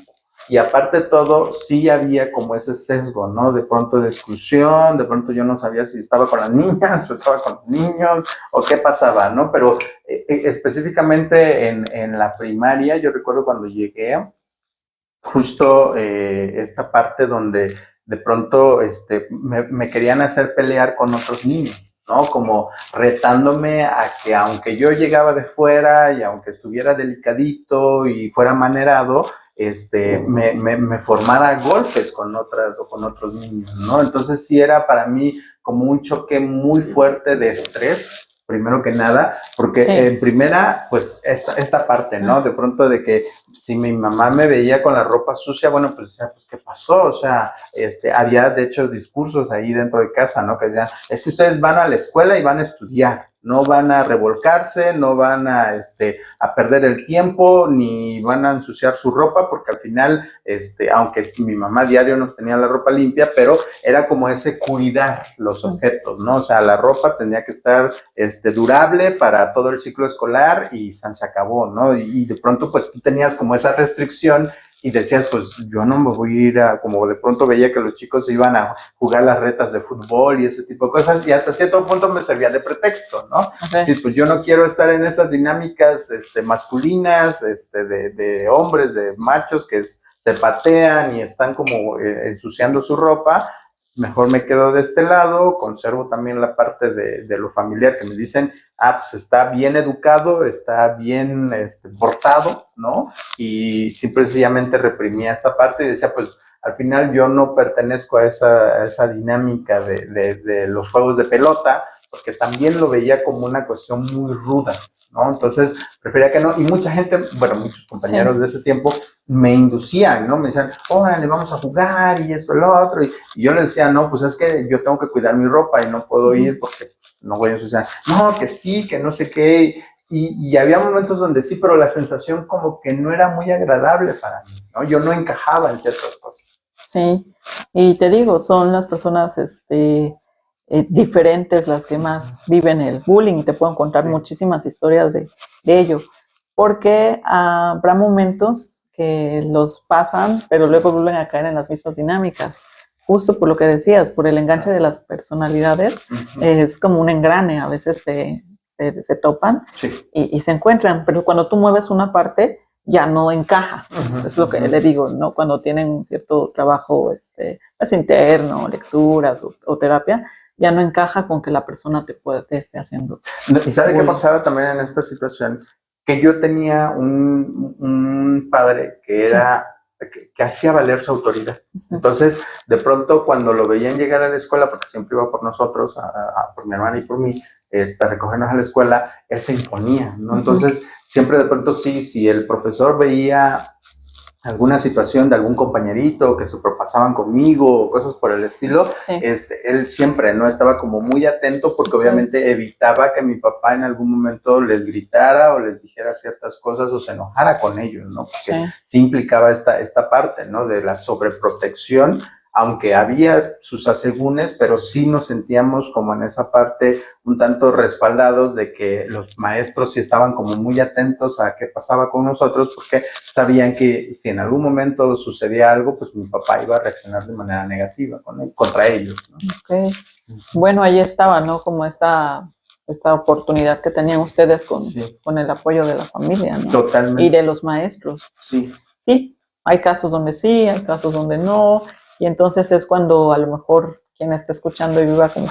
Y aparte de todo, sí había como ese sesgo, ¿no? De pronto de exclusión, de pronto yo no sabía si estaba con las niñas o estaba con los niños o qué pasaba, ¿no? Pero específicamente en la primaria, yo recuerdo cuando llegué, justo esta parte donde de pronto me querían hacer pelear con otros niños, ¿no? Como retándome a que aunque yo llegaba de fuera y aunque estuviera delicadito y fuera manerado, me formara golpes con otras o con otros niños, ¿no? Entonces sí era para mí como un choque muy fuerte de estrés, primero que nada, porque Sí. en primera, pues esta parte, ¿no? De pronto de que si mi mamá me veía con la ropa sucia, bueno, pues decía, pues, ¿qué pasó? O sea, había de hecho discursos ahí dentro de casa, ¿no? Que decían, es que ustedes van a la escuela y van a estudiar, no van a revolcarse, no van a perder el tiempo, ni van a ensuciar su ropa, porque al final, aunque mi mamá diario nos tenía la ropa limpia, pero era como ese cuidar los objetos, ¿no? O sea, la ropa tenía que estar durable para todo el ciclo escolar y se acabó, ¿no? Y de pronto, pues tú tenías como esa restricción y decías, pues yo no me voy a ir como de pronto veía que los chicos iban a jugar las retas de fútbol y ese tipo de cosas, y hasta cierto punto me servía de pretexto, ¿no? Okay. Sí, pues yo no quiero estar en esas dinámicas masculinas, de hombres, de machos que se patean y están como ensuciando su ropa. Mejor me quedo de este lado, conservo también la parte de lo familiar que me dicen, pues está bien educado, está bien portado, ¿no? Y simple y sencillamente reprimía esta parte y decía, pues al final yo no pertenezco a esa dinámica de los juegos de pelota, porque también lo veía como una cuestión muy ruda, ¿no? Entonces prefería que no, y mucha gente, bueno, muchos compañeros de ese tiempo me inducían, ¿no? Me decían, órale, vamos a jugar y esto, lo otro, y yo les decía, no, pues es que yo tengo que cuidar mi ropa y no puedo ir porque no voy a ensuciar, no, que sí, que no sé qué, y había momentos donde sí, pero la sensación como que no era muy agradable para mí, ¿no? Yo no encajaba en ciertas cosas. Sí, y te digo, son las personas diferentes las que más viven el bullying y te puedo contar muchísimas historias de ello, porque habrá momentos que los pasan, pero luego vuelven a caer en las mismas dinámicas, justo por lo que decías, por el enganche de las personalidades, es como un engrane, a veces se topan y se encuentran, pero cuando tú mueves una parte, ya no encaja. Es lo que le digo, ¿no? Cuando tienen cierto trabajo pues interno, lecturas o terapia, ya no encaja con que la persona te esté haciendo. ¿Y sabe qué pasaba también en esta situación? Que yo tenía un padre que era que hacía valer su autoridad. Entonces, de pronto, cuando lo veían llegar a la escuela, porque siempre iba por nosotros, por mi hermana y por mí, a recogernos a la escuela, él se imponía, ¿no? Entonces, siempre de pronto sí, si el profesor veía alguna situación de algún compañerito que se propasaban conmigo o cosas por el estilo, él siempre no estaba como muy atento porque obviamente evitaba que mi papá en algún momento les gritara o les dijera ciertas cosas o se enojara con ellos, ¿no? Porque sí implicaba esta parte, ¿no? De la sobreprotección, aunque había sus asegúnes, pero sí nos sentíamos como en esa parte un tanto respaldados de que los maestros sí estaban como muy atentos a qué pasaba con nosotros, porque sabían que si en algún momento sucedía algo, pues mi papá iba a reaccionar de manera negativa contra ellos, ¿no? Okay. Bueno, ahí estaba, ¿no? Como esta oportunidad que tenían ustedes con el apoyo de la familia, ¿no? Totalmente. Y de los maestros. Sí. Sí, hay casos donde sí, hay casos donde no, y entonces es cuando a lo mejor quien está escuchando y viva como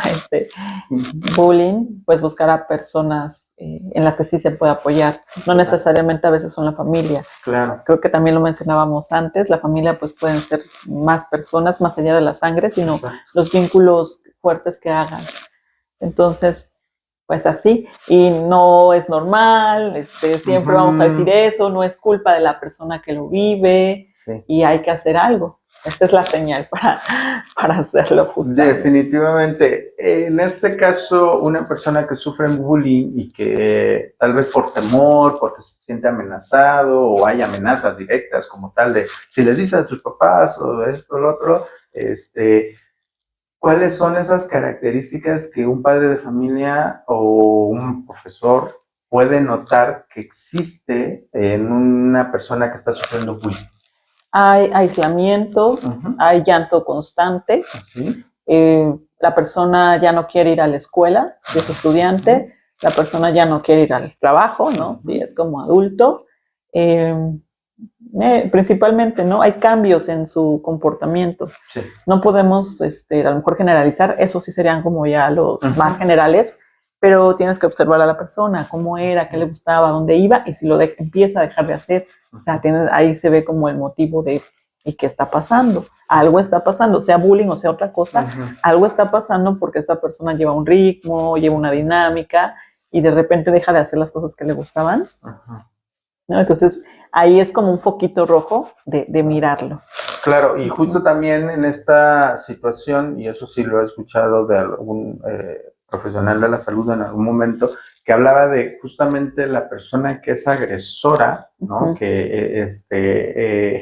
bullying, pues buscará personas en las que sí se puede apoyar. No necesariamente a veces son la familia. Claro. Creo que también lo mencionábamos antes, la familia pues pueden ser más personas, más allá de la sangre, sino los vínculos fuertes que hagan. Entonces, pues así, y no es normal, siempre vamos a decir eso, no es culpa de la persona que lo vive, y hay que hacer algo. Esta es la señal para hacerlo justamente. Definitivamente. En este caso, una persona que sufre bullying y que tal vez por temor, porque se siente amenazado o hay amenazas directas como tal de si les dices a tus papás o esto o lo otro, ¿cuáles son esas características que un padre de familia o un profesor puede notar que existe en una persona que está sufriendo bullying? Hay aislamiento, hay llanto constante, la persona ya no quiere ir a la escuela, si es estudiante, la persona ya no quiere ir al trabajo, ¿no? Si es como adulto. Principalmente, ¿no? Hay cambios en su comportamiento. No podemos, a lo mejor generalizar, eso sí serían como ya los más generales, pero tienes que observar a la persona, cómo era, qué le gustaba, dónde iba, y si lo empieza a dejar de hacer, o sea, ahí se ve como el motivo de, ¿y qué está pasando? Algo está pasando, sea bullying o sea otra cosa, algo está pasando porque esta persona lleva un ritmo, lleva una dinámica, y de repente deja de hacer las cosas que le gustaban, Ajá. ¿no? Entonces, ahí es como un foquito rojo de mirarlo. Claro, y justo también en esta situación, y eso sí lo he escuchado de algún profesional de la salud en algún momento, que hablaba de justamente la persona que es agresora, ¿no? Ujú. Que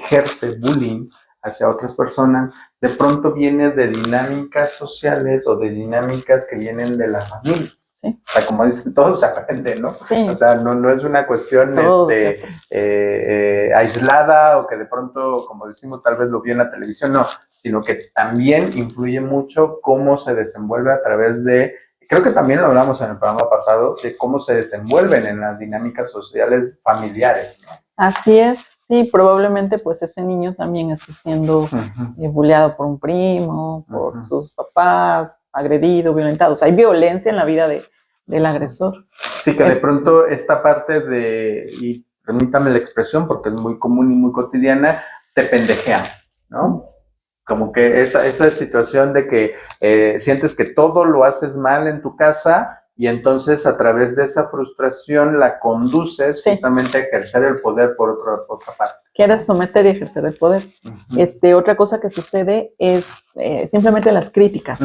ejerce bullying hacia otras personas, de pronto viene de dinámicas sociales o de dinámicas que vienen de la familia. Sí, O sea, como dicen, todo se aprende, ¿no? sí, O sea, no es una cuestión todo se aprende. aislada o que de pronto, como decimos, tal vez lo vio en la televisión, no, sino que también influye mucho cómo se desenvuelve a través de, creo que también lo hablamos en el programa pasado, de cómo se desenvuelven en las dinámicas sociales familiares, ¿no? Así es, sí, probablemente pues ese niño también esté siendo bulleado por un primo, por sus papás, agredido, violentado. O sea, hay violencia en la vida del agresor. Sí, que de pronto esta parte de, y permítame la expresión porque es muy común y muy cotidiana, te pendejean, ¿no? Como que esa situación de que sientes que todo lo haces mal en tu casa y entonces a través de esa frustración la conduces justamente a ejercer el poder por otra parte. Quieres someter y ejercer el poder. Otra cosa que sucede es simplemente las críticas.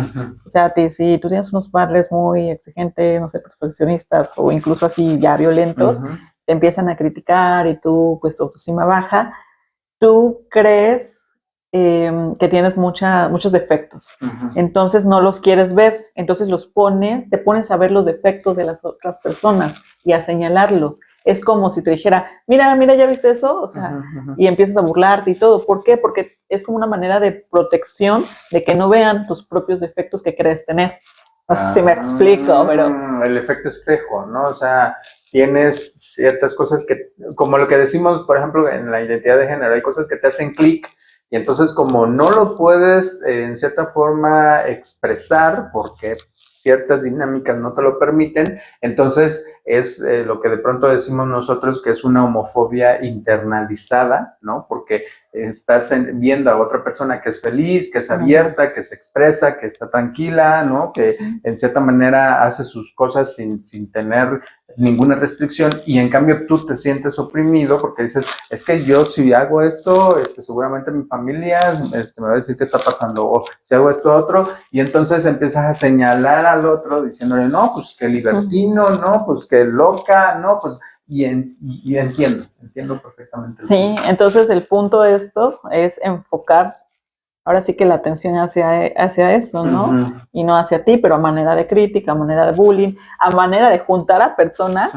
O sea, si tú tienes unos padres muy exigentes, no sé, perfeccionistas o incluso así ya violentos, te empiezan a criticar y tú, pues tu autoestima baja, tú crees que tienes muchos defectos. Entonces no los quieres ver, entonces te pones a ver los defectos de las otras personas y a señalarlos. Es como si te dijera, mira, ¿ya viste eso? O sea, y empiezas a burlarte y todo. ¿Por qué? Porque es como una manera de protección de que no vean tus propios defectos que crees tener. No sé si me explico, pero... El efecto espejo, ¿no? O sea, tienes ciertas cosas que, como lo que decimos, por ejemplo, en la identidad de género, hay cosas que te hacen clic y entonces como no lo puedes en cierta forma expresar porque ciertas dinámicas no te lo permiten, entonces es lo que de pronto decimos nosotros que es una homofobia internalizada, ¿no? Porque estás viendo a otra persona que es feliz, que es abierta, que se expresa, que está tranquila, ¿no? Que en cierta manera hace sus cosas sin tener ninguna restricción y en cambio tú te sientes oprimido porque dices, es que yo si hago esto, seguramente mi familia me va a decir qué está pasando, o si hago esto otro, y entonces empiezas a señalar al otro diciéndole, no, pues que libertino, no, pues que loca, no, pues, y entiendo perfectamente. Sí, entonces el punto de esto es enfocar ahora sí que la atención hacia eso, ¿no? Y no hacia ti, pero a manera de crítica, a manera de bullying, a manera de juntar a personas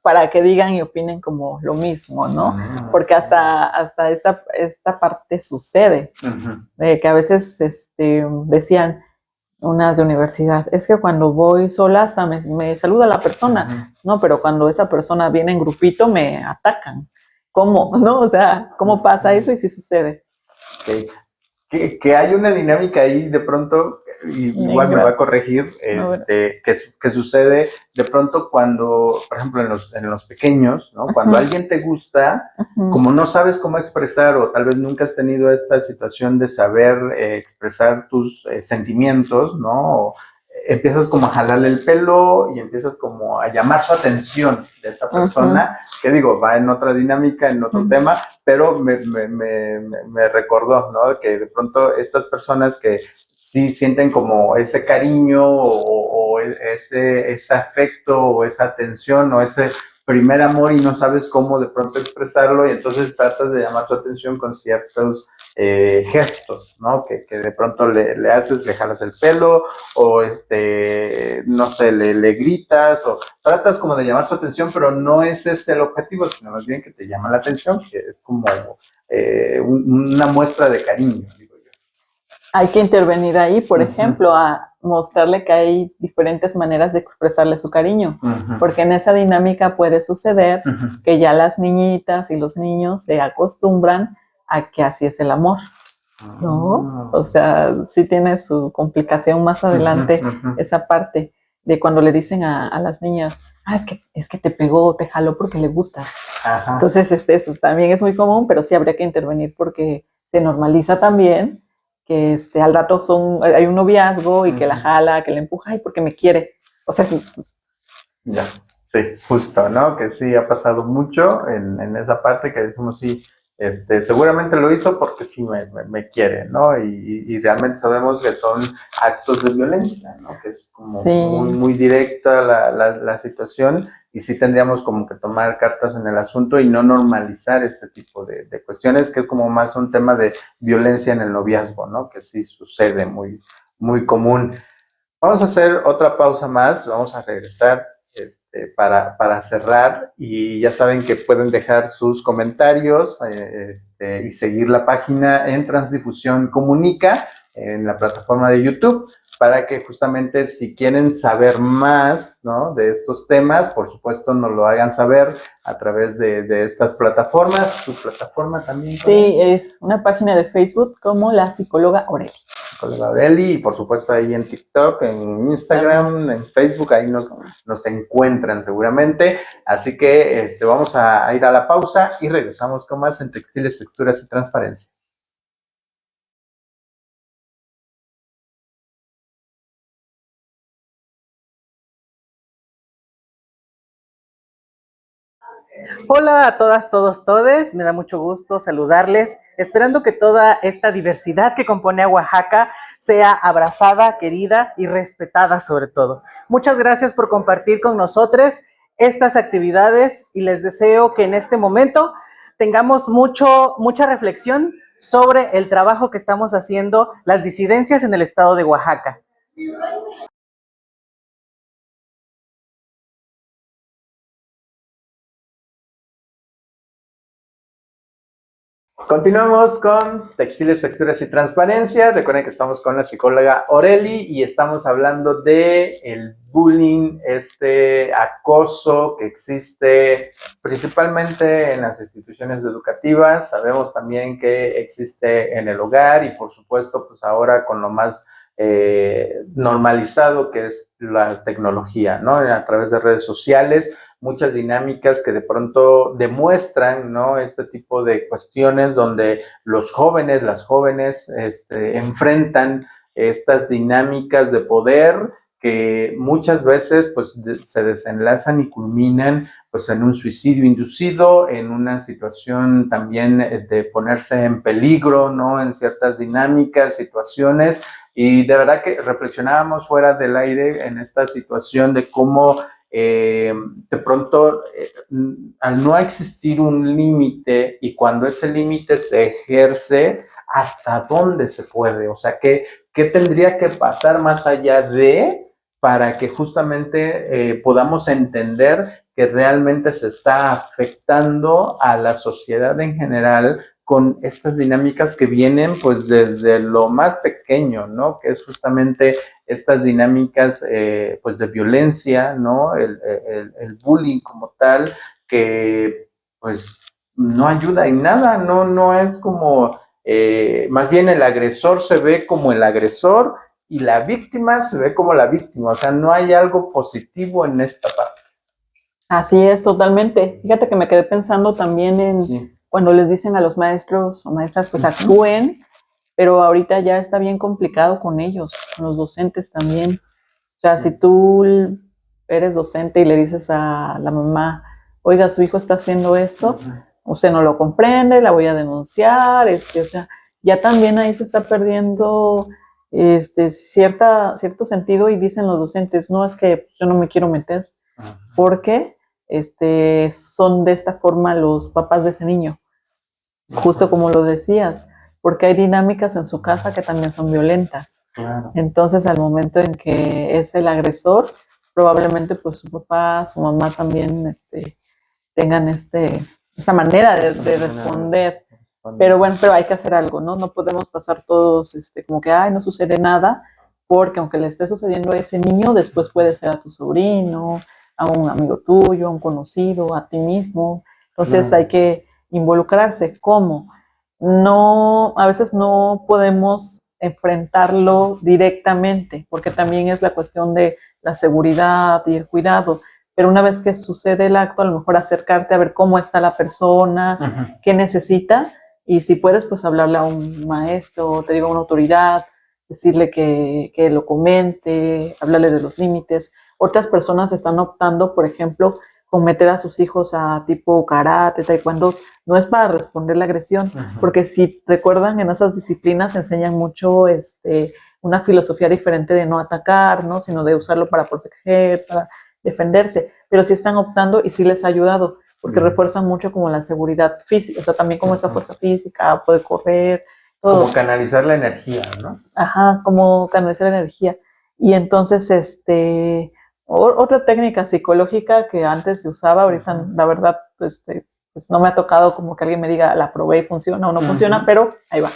para que digan y opinen como lo mismo, ¿no? Porque hasta esta parte sucede, de que a veces decían unas de universidad, es que cuando voy sola hasta me saluda la persona, ¿no? Pero cuando esa persona viene en grupito me atacan. ¿Cómo? ¿No? O sea, ¿cómo pasa eso y si sucede? Okay. Que hay una dinámica ahí de pronto, y igual me va a corregir, que sucede de pronto cuando, por ejemplo, en los pequeños, ¿no? Cuando alguien te gusta, como no sabes cómo expresar o tal vez nunca has tenido esta situación de saber expresar tus sentimientos, ¿no? Empiezas como a jalarle el pelo y empiezas como a llamar su atención de esta persona, que digo, va en otra dinámica, en otro tema, pero me recordó, ¿no? Que de pronto estas personas que sí sienten como ese cariño o ese afecto o esa atención o ese primer amor y no sabes cómo de pronto expresarlo y entonces tratas de llamar su atención con ciertos gestos, ¿no? Que de pronto le haces, le jalas el pelo o no sé, le gritas o tratas como de llamar su atención, pero no es ese el objetivo, sino más bien que te llama la atención, que es como una muestra de cariño, digo yo. Hay que intervenir ahí, por ejemplo, a mostrarle que hay diferentes maneras de expresarle su cariño, porque en esa dinámica puede suceder que ya las niñitas y los niños se acostumbran a que así es el amor, ¿no? O sea, sí tiene su complicación más adelante esa parte de cuando le dicen a las niñas, es que te pegó, te jaló porque le gusta. Entonces, eso también es muy común, pero sí habría que intervenir porque se normaliza también que al rato hay un noviazgo y que la jala, que la empuja, ay, porque me quiere. O sea, ya. Sí, justo, ¿no? Que sí ha pasado mucho en esa parte que decimos, sí, seguramente lo hizo porque sí me quiere, ¿no? Y realmente sabemos que son actos de violencia, ¿no? Que es como Sí, muy directa la situación y sí tendríamos como que tomar cartas en el asunto y no normalizar este tipo de cuestiones, que es como más un tema de violencia en el noviazgo, ¿no? Que sí sucede muy común. Vamos a hacer otra pausa más, vamos a regresar para cerrar y ya saben que pueden dejar sus comentarios y seguir la página en Transdifusión Comunica en la plataforma de YouTube para que justamente si quieren saber más, ¿no?, de estos temas, por supuesto nos lo hagan saber a través de estas plataformas. ¿Tu plataforma también? sí, es una página de Facebook como la psicóloga Aurelia. Psicóloga Aureli, y por supuesto ahí en TikTok, en Instagram, en Facebook, ahí nos encuentran seguramente. Así que vamos a ir a la pausa y regresamos con más en Textiles, Texturas y Transparencias. Hola a todas, todos, todes. Me da mucho gusto saludarles, esperando que toda esta diversidad que compone a Oaxaca sea abrazada, querida y respetada sobre todo. Muchas gracias por compartir con nosotros estas actividades y les deseo que en este momento tengamos mucha reflexión sobre el trabajo que estamos haciendo las disidencias en el estado de Oaxaca. Continuamos con Textiles, Texturas y Transparencias. Recuerden que estamos con la psicóloga Aureli y estamos hablando de el bullying, acoso que existe principalmente en las instituciones educativas. Sabemos también que existe en el hogar y por supuesto pues ahora con lo más normalizado que es la tecnología, ¿no? A través de redes sociales, muchas dinámicas que de pronto demuestran, ¿no?, este tipo de cuestiones donde los jóvenes, las jóvenes, enfrentan estas dinámicas de poder que muchas veces pues se desenlazan y culminan pues en un suicidio inducido, en una situación también de ponerse en peligro, ¿no?, en ciertas dinámicas, situaciones, y de verdad que reflexionábamos fuera del aire en esta situación de cómo de pronto, al no existir un límite y cuando ese límite se ejerce, ¿hasta dónde se puede? O sea, ¿qué tendría que pasar más allá de para que justamente podamos entender que realmente se está afectando a la sociedad en general con estas dinámicas que vienen pues desde lo más pequeño, ¿no? Que es justamente estas dinámicas pues de violencia, ¿no? El bullying como tal, que pues no ayuda en nada, no es como, más bien el agresor se ve como el agresor y la víctima se ve como la víctima, o sea, no hay algo positivo en esta parte. Así es, totalmente. Fíjate que me quedé pensando también en cuando les dicen a los maestros o maestras, pues actúen, pero ahorita ya está bien complicado con ellos, con los docentes también. O sea, si tú eres docente y le dices a la mamá, oiga, su hijo está haciendo esto, usted no lo comprende, la voy a denunciar, o sea, ya también ahí se está perdiendo cierto sentido y dicen los docentes, no, es que yo no me quiero meter, porque son de esta forma los papás de ese niño, justo como lo decías, porque hay dinámicas en su casa que también son violentas. Claro. Entonces, al momento en que es el agresor, probablemente pues su papá, su mamá también tengan esta manera de responder. Pero bueno, pero hay que hacer algo, ¿no? No podemos pasar todos como que, ay, no sucede nada, porque aunque le esté sucediendo a ese niño, después puede ser a tu sobrino, a un amigo tuyo, a un conocido, a ti mismo. Entonces hay que involucrarse. ¿Cómo? No, a veces no podemos enfrentarlo directamente, porque también es la cuestión de la seguridad y el cuidado. Pero una vez que sucede el acto, a lo mejor acercarte a ver cómo está la persona, qué necesita, y si puedes, pues hablarle a un maestro, te digo, a una autoridad, decirle que lo comente, hablarle de los límites, Otras personas están optando, por ejemplo, con meter a sus hijos a tipo karate, taekwondo, no es para responder la agresión, porque si recuerdan, en esas disciplinas enseñan mucho una filosofía diferente de no atacar, ¿no? Sino de usarlo para proteger, para defenderse, pero sí están optando y sí les ha ayudado, porque refuerzan mucho como la seguridad física, o sea, también como esta fuerza física, poder correr, todo. Como canalizar la energía, ¿no? Ajá, como canalizar la energía. Y entonces, otra técnica psicológica que antes se usaba, ahorita la verdad, pues no me ha tocado como que alguien me diga, la probé y funciona o no funciona, pero ahí va.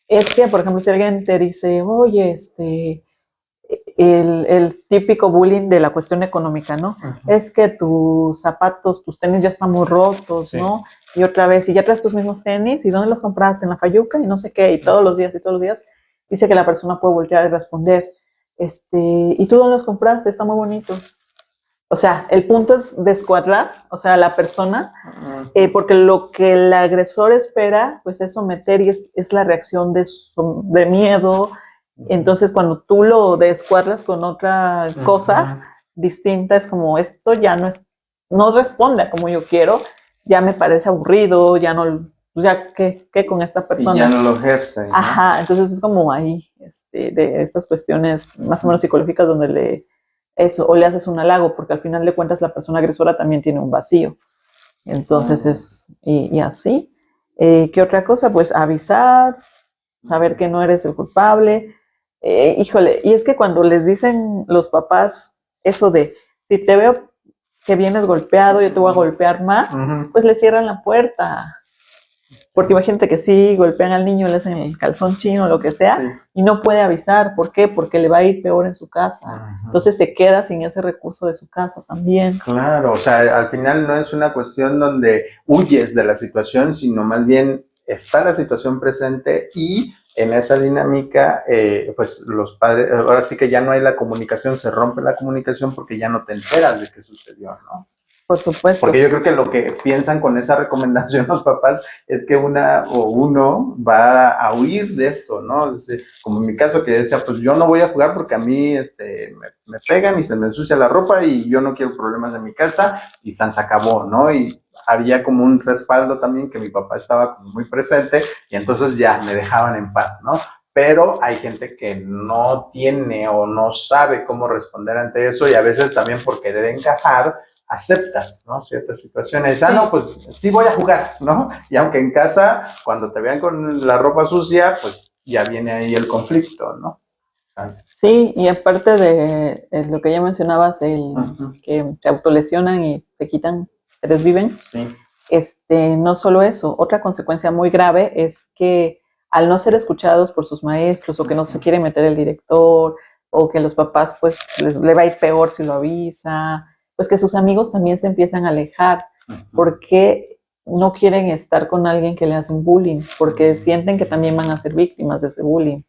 Es que, por ejemplo, si alguien te dice, oye, el típico bullying de la cuestión económica, ¿no? Es que tus zapatos, tus tenis ya están muy rotos, ¿no? Y otra vez, y ya traes tus mismos tenis, ¿y dónde los compraste? En la Fayuca y no sé qué, y todos los días, dice que la persona puede voltear y responder, ¿y tú dónde los compraste? Están muy bonitos. O sea, el punto es descuadrar, o sea, a la persona, porque lo que el agresor espera, pues es someter y es la reacción de miedo. Entonces, cuando tú lo descuadras con otra cosa distinta, es como esto ya no responde a como yo quiero, ya me parece aburrido, ya no, ya qué con esta persona. Y ya no lo ejerce, ¿no? Ajá, entonces es como ahí, de estas cuestiones más o menos psicológicas donde o le haces un halago, porque al final de cuentas la persona agresora también tiene un vacío. Entonces y así. ¿Qué otra cosa? Pues avisar, saber que no eres el culpable. Híjole, y es que cuando les dicen los papás eso de, si te veo que vienes golpeado, yo te voy a golpear más, pues le cierran la puerta. Porque imagínate que sí, golpean al niño, le hacen el calzón chino, lo que sea, y no puede avisar. ¿Por qué? Porque le va a ir peor en su casa. Entonces se queda sin ese recurso de su casa también. Claro, o sea, al final no es una cuestión donde huyes de la situación, sino más bien está la situación presente y en esa dinámica, pues los padres, ahora sí que ya no hay la comunicación, se rompe la comunicación porque ya no te enteras de qué sucedió, ¿no? Por supuesto. Porque yo creo que lo que piensan con esa recomendación los papás es que uno va a huir de esto, ¿no? Como en mi caso que decía, pues yo no voy a jugar porque a mí me pegan y se me ensucia la ropa y yo no quiero problemas en mi casa y se acabó, ¿no? Y había como un respaldo también que mi papá estaba muy presente y entonces ya me dejaban en paz, ¿no? Pero hay gente que no tiene o no sabe cómo responder ante eso y a veces también por querer encajar, aceptas, ¿no? Ciertas situaciones. Sí. No, pues sí voy a jugar, ¿no? Y aunque en casa, cuando te vean con la ropa sucia, pues ya viene ahí el conflicto, ¿no? Sí, y aparte de lo que ya mencionabas, que te autolesionan y te quitan, te desviven, no solo eso, otra consecuencia muy grave es que al no ser escuchados por sus maestros o que no se quiere meter el director o que los papás pues le va a ir peor si lo avisa, pues que sus amigos también se empiezan a alejar porque no quieren estar con alguien que le hacen bullying, porque sienten que también van a ser víctimas de ese bullying.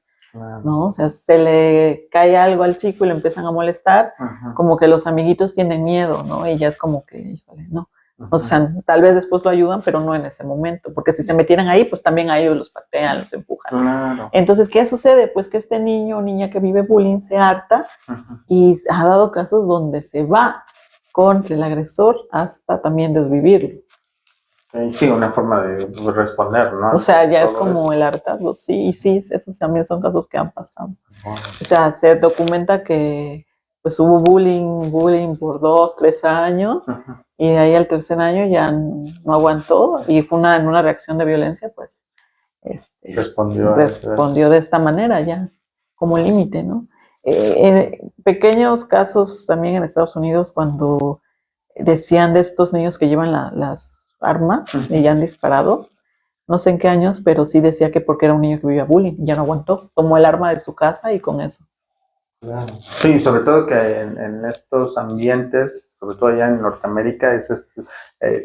¿No? O sea, se le cae algo al chico y le empiezan a molestar, como que los amiguitos tienen miedo, ¿no? Y ya es como que, híjole, no. O sea, tal vez después lo ayudan, pero no en ese momento, porque si se metieran ahí, pues también a ellos los patean, los empujan. Claro. Entonces, ¿qué sucede? Pues que este niño o niña que vive bullying se harta y ha dado casos donde se va contra el agresor hasta también desvivirlo. Sí, una forma de responder, ¿no? O sea, ya es Todo como eso. el hartazgo. Sí, esos también son casos que han pasado. O sea, se documenta que pues hubo bullying por 2, 3 años y de ahí al tercer año ya no aguantó y fue en una reacción de violencia, pues respondió de esta manera ya, como límite, ¿no? Pequeños casos también en Estados Unidos cuando decían de estos niños que llevan las armas y ya han disparado, no sé en qué años, pero sí decía que porque era un niño que vivía bullying, ya no aguantó, tomó el arma de su casa y con eso. Claro. Sí, sobre todo que en estos ambientes, sobre todo allá en Norteamérica,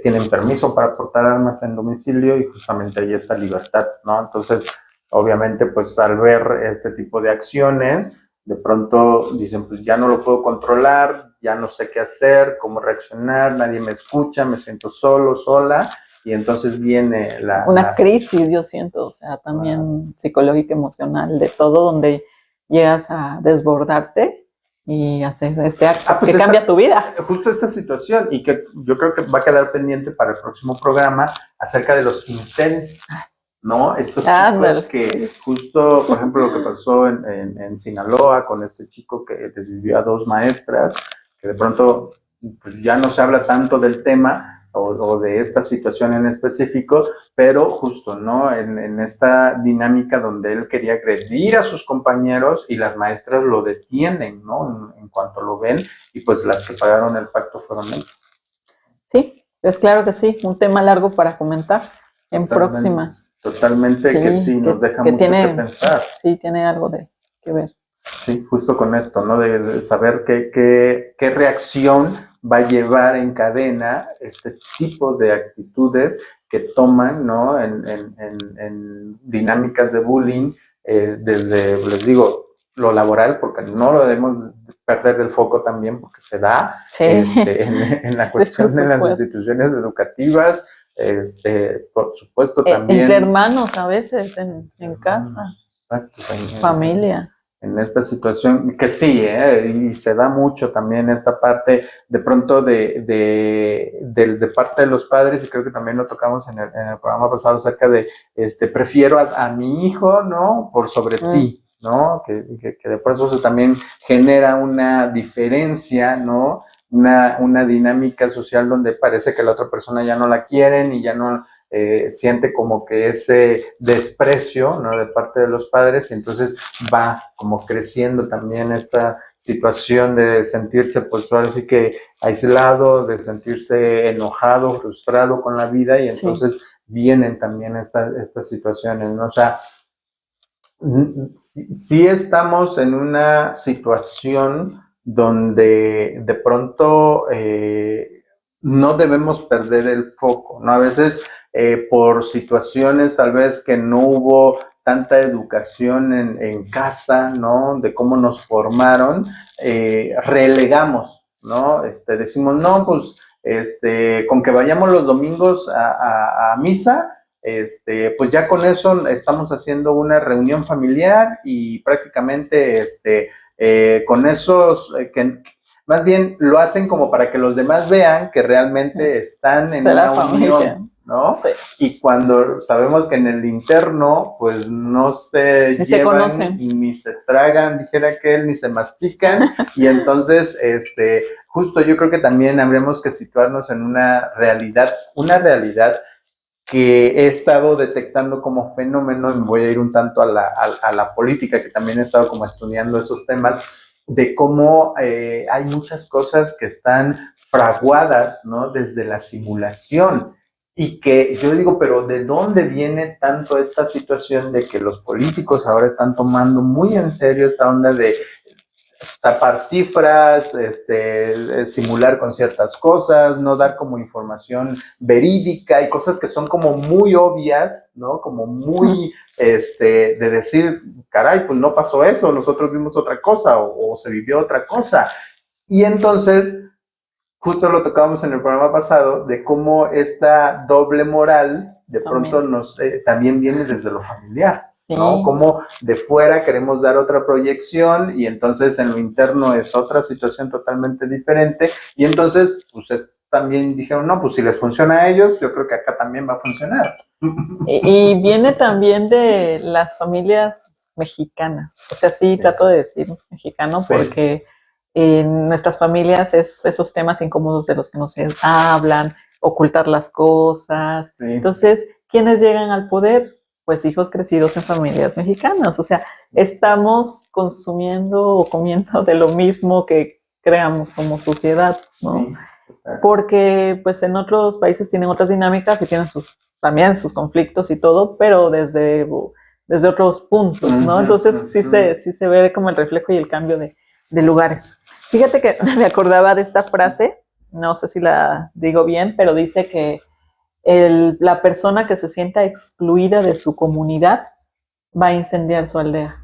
tienen permiso para portar armas en domicilio y justamente hay esta libertad, ¿no? Entonces, obviamente, pues al ver este tipo de acciones, de pronto dicen, pues ya no lo puedo controlar, ya no sé qué hacer, cómo reaccionar, nadie me escucha, me siento solo, sola, y entonces viene una crisis, yo siento, o sea, también psicológica, emocional, de todo, donde llegas a desbordarte y hacer este acto pues que cambia tu vida. Justo esta situación, y que yo creo que va a quedar pendiente para el próximo programa acerca de los incel, ¿no? Estos chicos que justo, por ejemplo, lo que pasó en Sinaloa con este chico que desvivió a 2 maestras, que de pronto pues, ya no se habla tanto del tema o de esta situación en específico, pero justo, ¿no? En esta dinámica donde él quería agredir a sus compañeros y las maestras lo detienen, ¿no? En cuanto lo ven, y pues las que pagaron el pacto fueron ellos. Sí, es claro que sí, un tema largo para comentar en próximas. Totalmente, sí, que sí, nos deja mucho que pensar. Sí, tiene algo que ver. Sí, justo con esto, ¿no? De saber qué reacción va a llevar en cadena este tipo de actitudes que toman, ¿no? En dinámicas de bullying, desde, les digo, lo laboral, porque no lo debemos perder del foco también, porque se da en la cuestión de las instituciones educativas, por supuesto también. Entre hermanos a veces, en casa. Exacto, familia. En esta situación, que sí, y se da mucho también esta parte, de pronto de parte de los padres, y creo que también lo tocamos en el programa pasado acerca de, prefiero a mi hijo, ¿no? Por sobre ti, ¿no? Que de pronto eso también genera una diferencia, ¿no? Una dinámica social donde parece que la otra persona ya no la quieren y ya no siente como que ese desprecio, ¿no? De parte de los padres, y entonces va como creciendo también esta situación de sentirse, pues ahora sí que aislado, de sentirse enojado, frustrado con la vida, y entonces vienen también estas situaciones, ¿no? O sea, sí estamos en una situación donde de pronto no debemos perder el foco, ¿no? A veces por situaciones tal vez que no hubo tanta educación en casa, ¿no? De cómo nos formaron, relegamos, ¿no? Decimos, no, pues, con que vayamos los domingos a misa, pues ya con eso estamos haciendo una reunión familiar y prácticamente, con esos, que más bien lo hacen como para que los demás vean que realmente están en una unión, ¿no? Sí. Y cuando sabemos que en el interno, pues no se ni llevan, se ni se tragan, dijera aquel, ni se mastican, y entonces, justo yo creo que también habríamos que situarnos en una realidad que he estado detectando como fenómeno, y voy a ir un tanto a la política, que también he estado como estudiando esos temas, de cómo hay muchas cosas que están fraguadas, ¿no? Desde la simulación, y que yo digo, pero ¿de dónde viene tanto esta situación de que los políticos ahora están tomando muy en serio esta onda de tapar cifras, simular con ciertas cosas, no dar como información verídica y cosas que son como muy obvias, ¿no? Como muy, de decir, caray, pues no pasó eso, nosotros vimos otra cosa o se vivió otra cosa. Y entonces, justo lo tocábamos en el programa pasado, de cómo esta doble moral de pronto también viene desde lo familiar, ¿no? Como de fuera queremos dar otra proyección y entonces en lo interno es otra situación totalmente diferente, y entonces pues también dijeron, no, pues si les funciona a ellos, yo creo que acá también va a funcionar. Y viene también de las familias mexicanas, o sea, sí. Trato de decir mexicano porque en nuestras familias es esos temas incómodos de los que no se hablan, ocultar las cosas. Entonces, ¿quiénes llegan al poder? Pues hijos crecidos en familias mexicanas. O sea, estamos consumiendo o comiendo de lo mismo que creamos como sociedad, ¿no? Porque pues en otros países tienen otras dinámicas y tienen también sus conflictos y todo, pero desde otros puntos, ¿no? Entonces sí se ve como el reflejo y el cambio de lugares. Fíjate que me acordaba de esta frase, no sé si la digo bien, pero dice que la persona que se sienta excluida de su comunidad va a incendiar su aldea.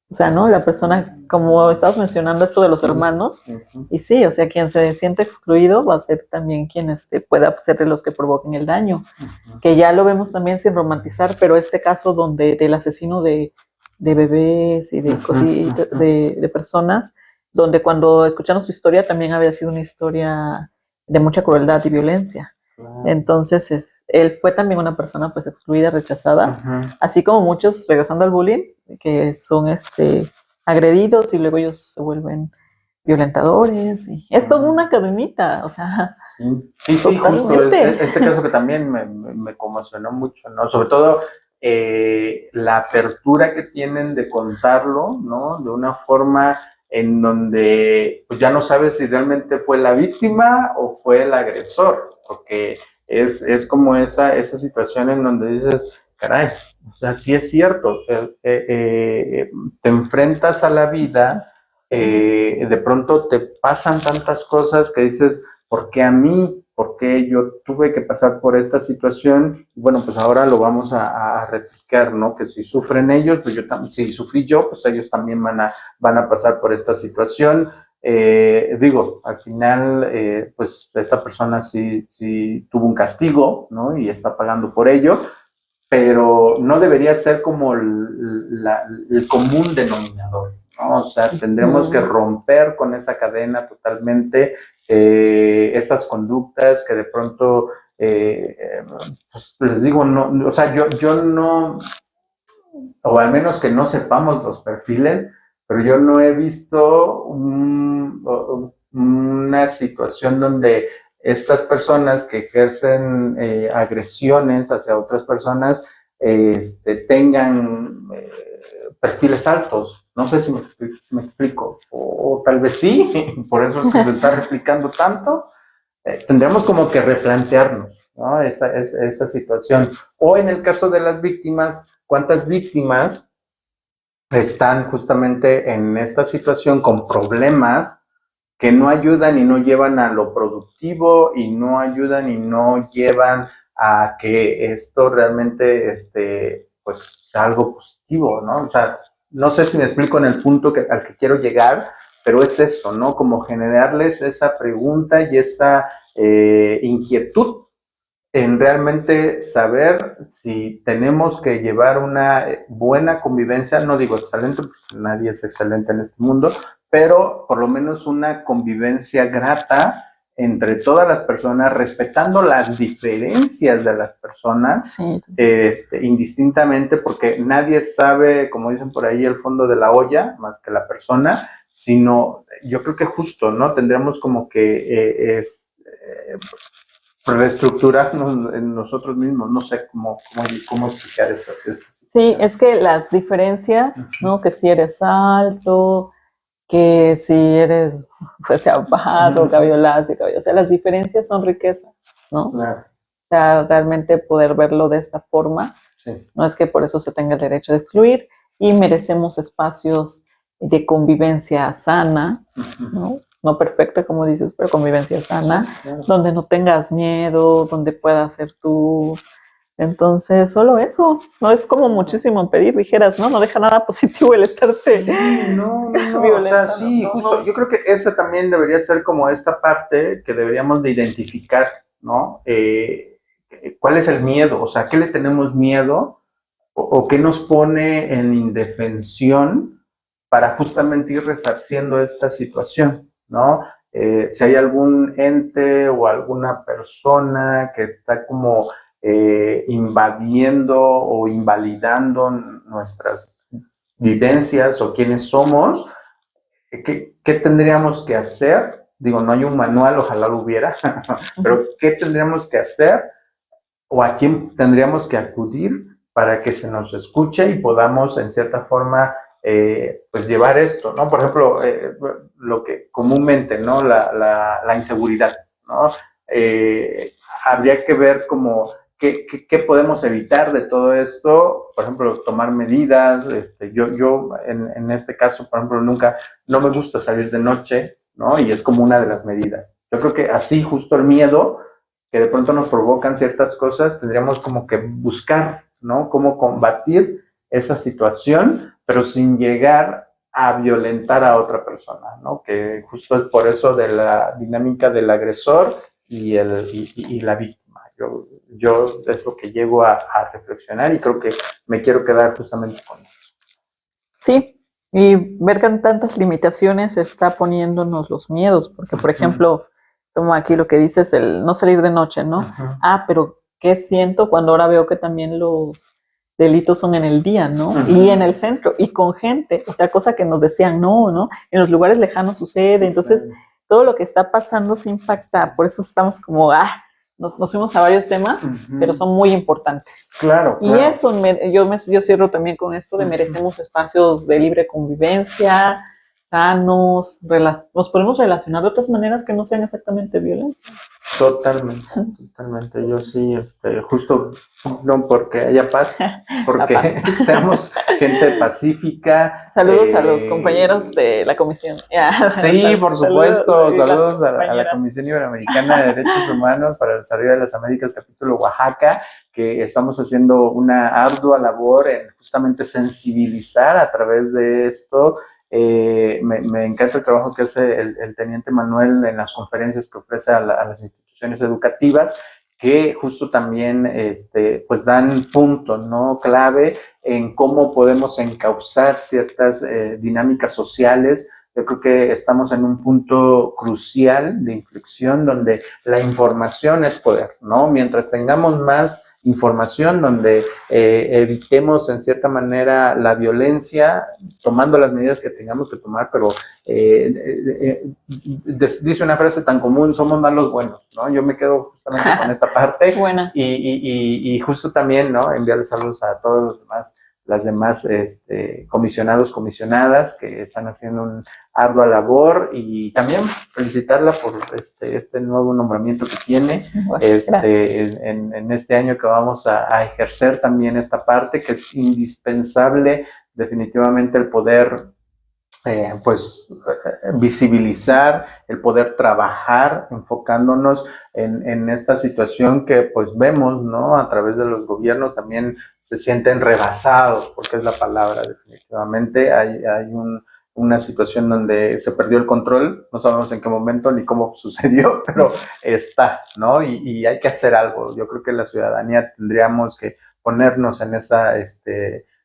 O sea, ¿no? La persona, como estabas mencionando esto de los hermanos, y sí, o sea, quien se siente excluido va a ser también quien pueda ser de los que provoquen el daño, que ya lo vemos también sin romantizar, pero este caso donde del asesino de de bebés y de Ujú, cositas, ujú. de personas, donde cuando escuchamos su historia también había sido una historia de mucha crueldad y violencia. Entonces, él fue también una persona pues excluida, rechazada, Ujú. así como muchos, regresando al bullying, que son agredidos y luego ellos se vuelven violentadores. Y es toda una cadenita, o sea, Sí, sí, sí, justo. totalmente. Este caso que también me conmocionó mucho, ¿no? Sobre todo la apertura que tienen de contarlo, ¿no? De una forma en donde pues ya no sabes si realmente fue la víctima o fue el agresor, porque es como esa situación en donde dices, caray, o sea, sí es cierto, te enfrentas a la vida, de pronto te pasan tantas cosas que dices, ¿por qué a mí? ¿Por qué yo tuve que pasar por esta situación? Bueno, pues ahora lo vamos a replicar, ¿no? Que si sufren ellos, pues yo también, si sufrí yo, pues ellos también van a pasar por esta situación. Digo, al final, pues esta persona sí tuvo un castigo, ¿no? Y está pagando por ello, pero no debería ser como el común denominador, ¿no? O sea, tendremos que romper con esa cadena totalmente, esas conductas que de pronto, pues les digo, no, o sea, yo no, o al menos que no sepamos los perfiles, pero yo no he visto una situación donde estas personas que ejercen agresiones hacia otras personas tengan perfiles altos. No sé si me explico, o tal vez sí, por eso es que se está replicando tanto. Tendríamos como que replantearnos, ¿no? Esa situación. O en el caso de las víctimas, ¿cuántas víctimas están justamente en esta situación con problemas que no ayudan y no llevan a lo productivo y no ayudan y no llevan a que esto realmente pues sea algo positivo, ¿no? O sea, no sé si me explico en el punto al que quiero llegar, pero es eso, ¿no? Como generarles esa pregunta y esa inquietud en realmente saber si tenemos que llevar una buena convivencia, no digo excelente, porque nadie es excelente en este mundo, pero por lo menos una convivencia grata entre todas las personas, respetando las diferencias de las personas, Sí, indistintamente, porque nadie sabe, como dicen por ahí, el fondo de la olla, más que la persona, sino yo creo que justo, ¿no? Tendremos como que reestructurarnos en nosotros mismos, no sé cómo explicar esto. sí, es que las diferencias, ¿no? Que si eres alto, que si eres pues chaparro, cabello lacio, cabello, o sea, las diferencias son riqueza, ¿no? Claro, O sea, realmente poder verlo de esta forma, sí. no es que por eso se tenga el derecho de excluir y merecemos espacios de convivencia sana, ¿no? No perfecta, como dices, pero convivencia sana, Claro. donde no tengas miedo, donde puedas ser tú. Entonces, solo eso, no es como muchísimo pedir, dijeras, ¿no? No deja nada positivo el estarse Sí, no, o sea, violentando. sí, No, justo, no. yo creo que esa también debería ser como esta parte que deberíamos de identificar, ¿no? ¿Cuál es el miedo? O sea, ¿qué le tenemos miedo? O qué nos pone en indefensión para justamente ir resarciendo esta situación, ¿no? Si hay algún ente o alguna persona que está como invadiendo o invalidando nuestras vivencias o quiénes somos, ¿qué tendríamos que hacer? Digo, no hay un manual, ojalá lo hubiera, pero ¿qué tendríamos que hacer o a quién tendríamos que acudir para que se nos escuche y podamos en cierta forma pues llevar esto, ¿no? Por ejemplo, lo que comúnmente, ¿no? La inseguridad, ¿no? Eh, Habría que ver como qué podemos evitar de todo esto, por ejemplo, tomar medidas, yo en este caso, por ejemplo, no me gusta salir de noche, ¿no? Y es como una de las medidas. Yo creo que así justo el miedo que de pronto nos provocan ciertas cosas, tendríamos como que buscar, ¿no? Cómo combatir esa situación, pero sin llegar a violentar a otra persona, ¿no? Que justo es por eso de la dinámica del agresor y la víctima. Yo es lo que llego a reflexionar y creo que me quiero quedar justamente con eso. Sí, y ver que tantas limitaciones está poniéndonos los miedos, porque por ejemplo, como aquí lo que dices, el no salir de noche, ¿no? Ujú. Pero ¿qué siento cuando ahora veo que también los delitos son en el día, ¿no? Ujú. Y en el centro, y con gente, o sea, cosa que nos decían, no, ¿no? En los lugares lejanos sucede, entonces todo lo que está pasando se impacta, por eso estamos como, nos fuimos a varios temas, Ujú. pero son muy importantes. Claro, Y claro. eso, yo cierro también con esto de merecemos espacios de libre convivencia, sanos, nos podemos relacionar de otras maneras que no sean exactamente violencia. Totalmente, totalmente. Yo sí, justo no porque haya paz, porque seamos gente pacífica. Saludos a los compañeros de la comisión. Sí, por supuesto. Saludos a la compañeras. Comisión Iberoamericana de Derechos Humanos para el Desarrollo de las Américas, capítulo Oaxaca, que estamos haciendo una ardua labor en justamente sensibilizar a través de esto. Me encanta el trabajo que hace el teniente Manuel en las conferencias que ofrece a las instituciones educativas, que justo también pues dan puntos, ¿no? Clave en cómo podemos encauzar ciertas dinámicas sociales. Yo creo que estamos en un punto crucial de inflexión donde la información es poder, ¿no? Mientras tengamos más información, donde evitemos en cierta manera la violencia, tomando las medidas que tengamos que tomar, pero dice una frase tan común, somos más los buenos, ¿no? Yo me quedo justamente con esta parte. Buena. Y justo también, ¿no? Enviarles saludos a todos los demás, las demás comisionados, comisionadas que están haciendo un ardua labor, y también felicitarla por este nuevo nombramiento que tiene en este año que vamos a ejercer también esta parte, que es indispensable definitivamente el poder pues visibilizar, el poder trabajar enfocándonos en esta situación que pues vemos, ¿no? A través de los gobiernos también se sienten rebasados, porque es la palabra definitivamente. Hay una situación donde se perdió el control, no sabemos en qué momento ni cómo sucedió, pero está, ¿no? Y hay que hacer algo. Yo creo que la ciudadanía tendríamos que ponernos en esa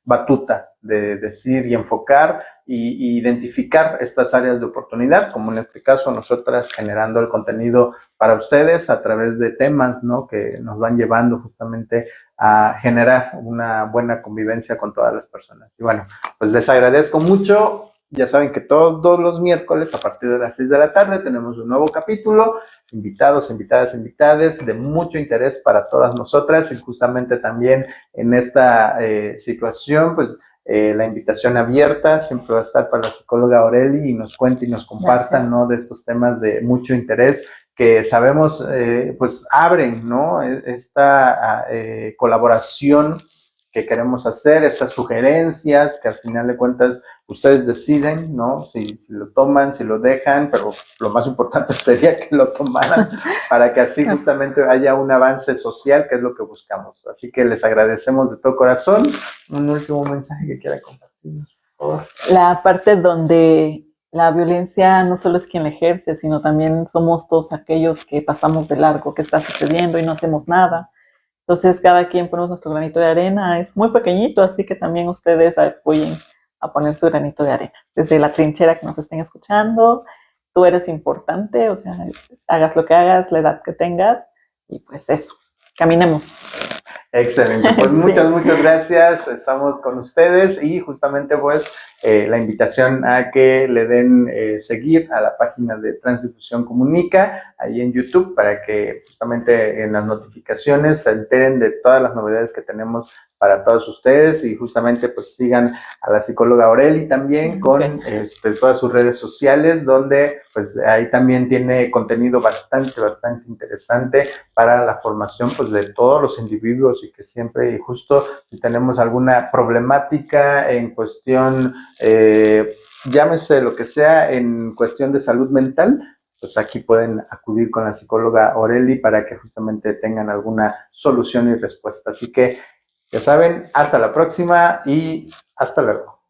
batuta de decir y enfocar y identificar estas áreas de oportunidad, como en este caso nosotras generando el contenido para ustedes a través de temas, ¿no? Que nos van llevando justamente a generar una buena convivencia con todas las personas. Y bueno, pues les agradezco mucho. Ya saben que todos los miércoles a partir de las 6 de la tarde tenemos un nuevo capítulo, invitados, invitadas, invitades de mucho interés para todas nosotras, y justamente también en esta situación, pues la invitación abierta siempre va a estar para la psicóloga Aureli, y nos cuente y nos compartan, ¿no? De estos temas de mucho interés que sabemos, pues abren, ¿no? Esta colaboración que queremos hacer, estas sugerencias que al final de cuentas ustedes deciden, ¿no? Si lo toman, si lo dejan, pero lo más importante sería que lo tomaran para que así justamente haya un avance social, que es lo que buscamos. Así que les agradecemos de todo corazón. Un último mensaje que quiera compartirnos, por favor. La parte donde la violencia no solo es quien la ejerce, sino también somos todos aquellos que pasamos de largo, que está sucediendo y no hacemos nada. Entonces, cada quien ponemos nuestro granito de arena, es muy pequeñito, así que también ustedes apoyen a poner su granito de arena. Desde la trinchera que nos estén escuchando, tú eres importante, o sea, hagas lo que hagas, la edad que tengas, y pues eso, caminemos. Excelente, pues sí. muchas gracias, estamos con ustedes, y justamente pues la invitación a que le den seguir a la página de Transdifusión Comunica ahí en YouTube, para que justamente en las notificaciones se enteren de todas las novedades que tenemos para todos ustedes, y justamente pues sigan a la psicóloga Aureli también con todas sus redes sociales, donde pues ahí también tiene contenido bastante interesante para la formación pues de todos los individuos, y que siempre, y justo si tenemos alguna problemática en cuestión, llámese lo que sea, en cuestión de salud mental, pues aquí pueden acudir con la psicóloga Aureli para que justamente tengan alguna solución y respuesta. Así que ya saben, hasta la próxima y hasta luego.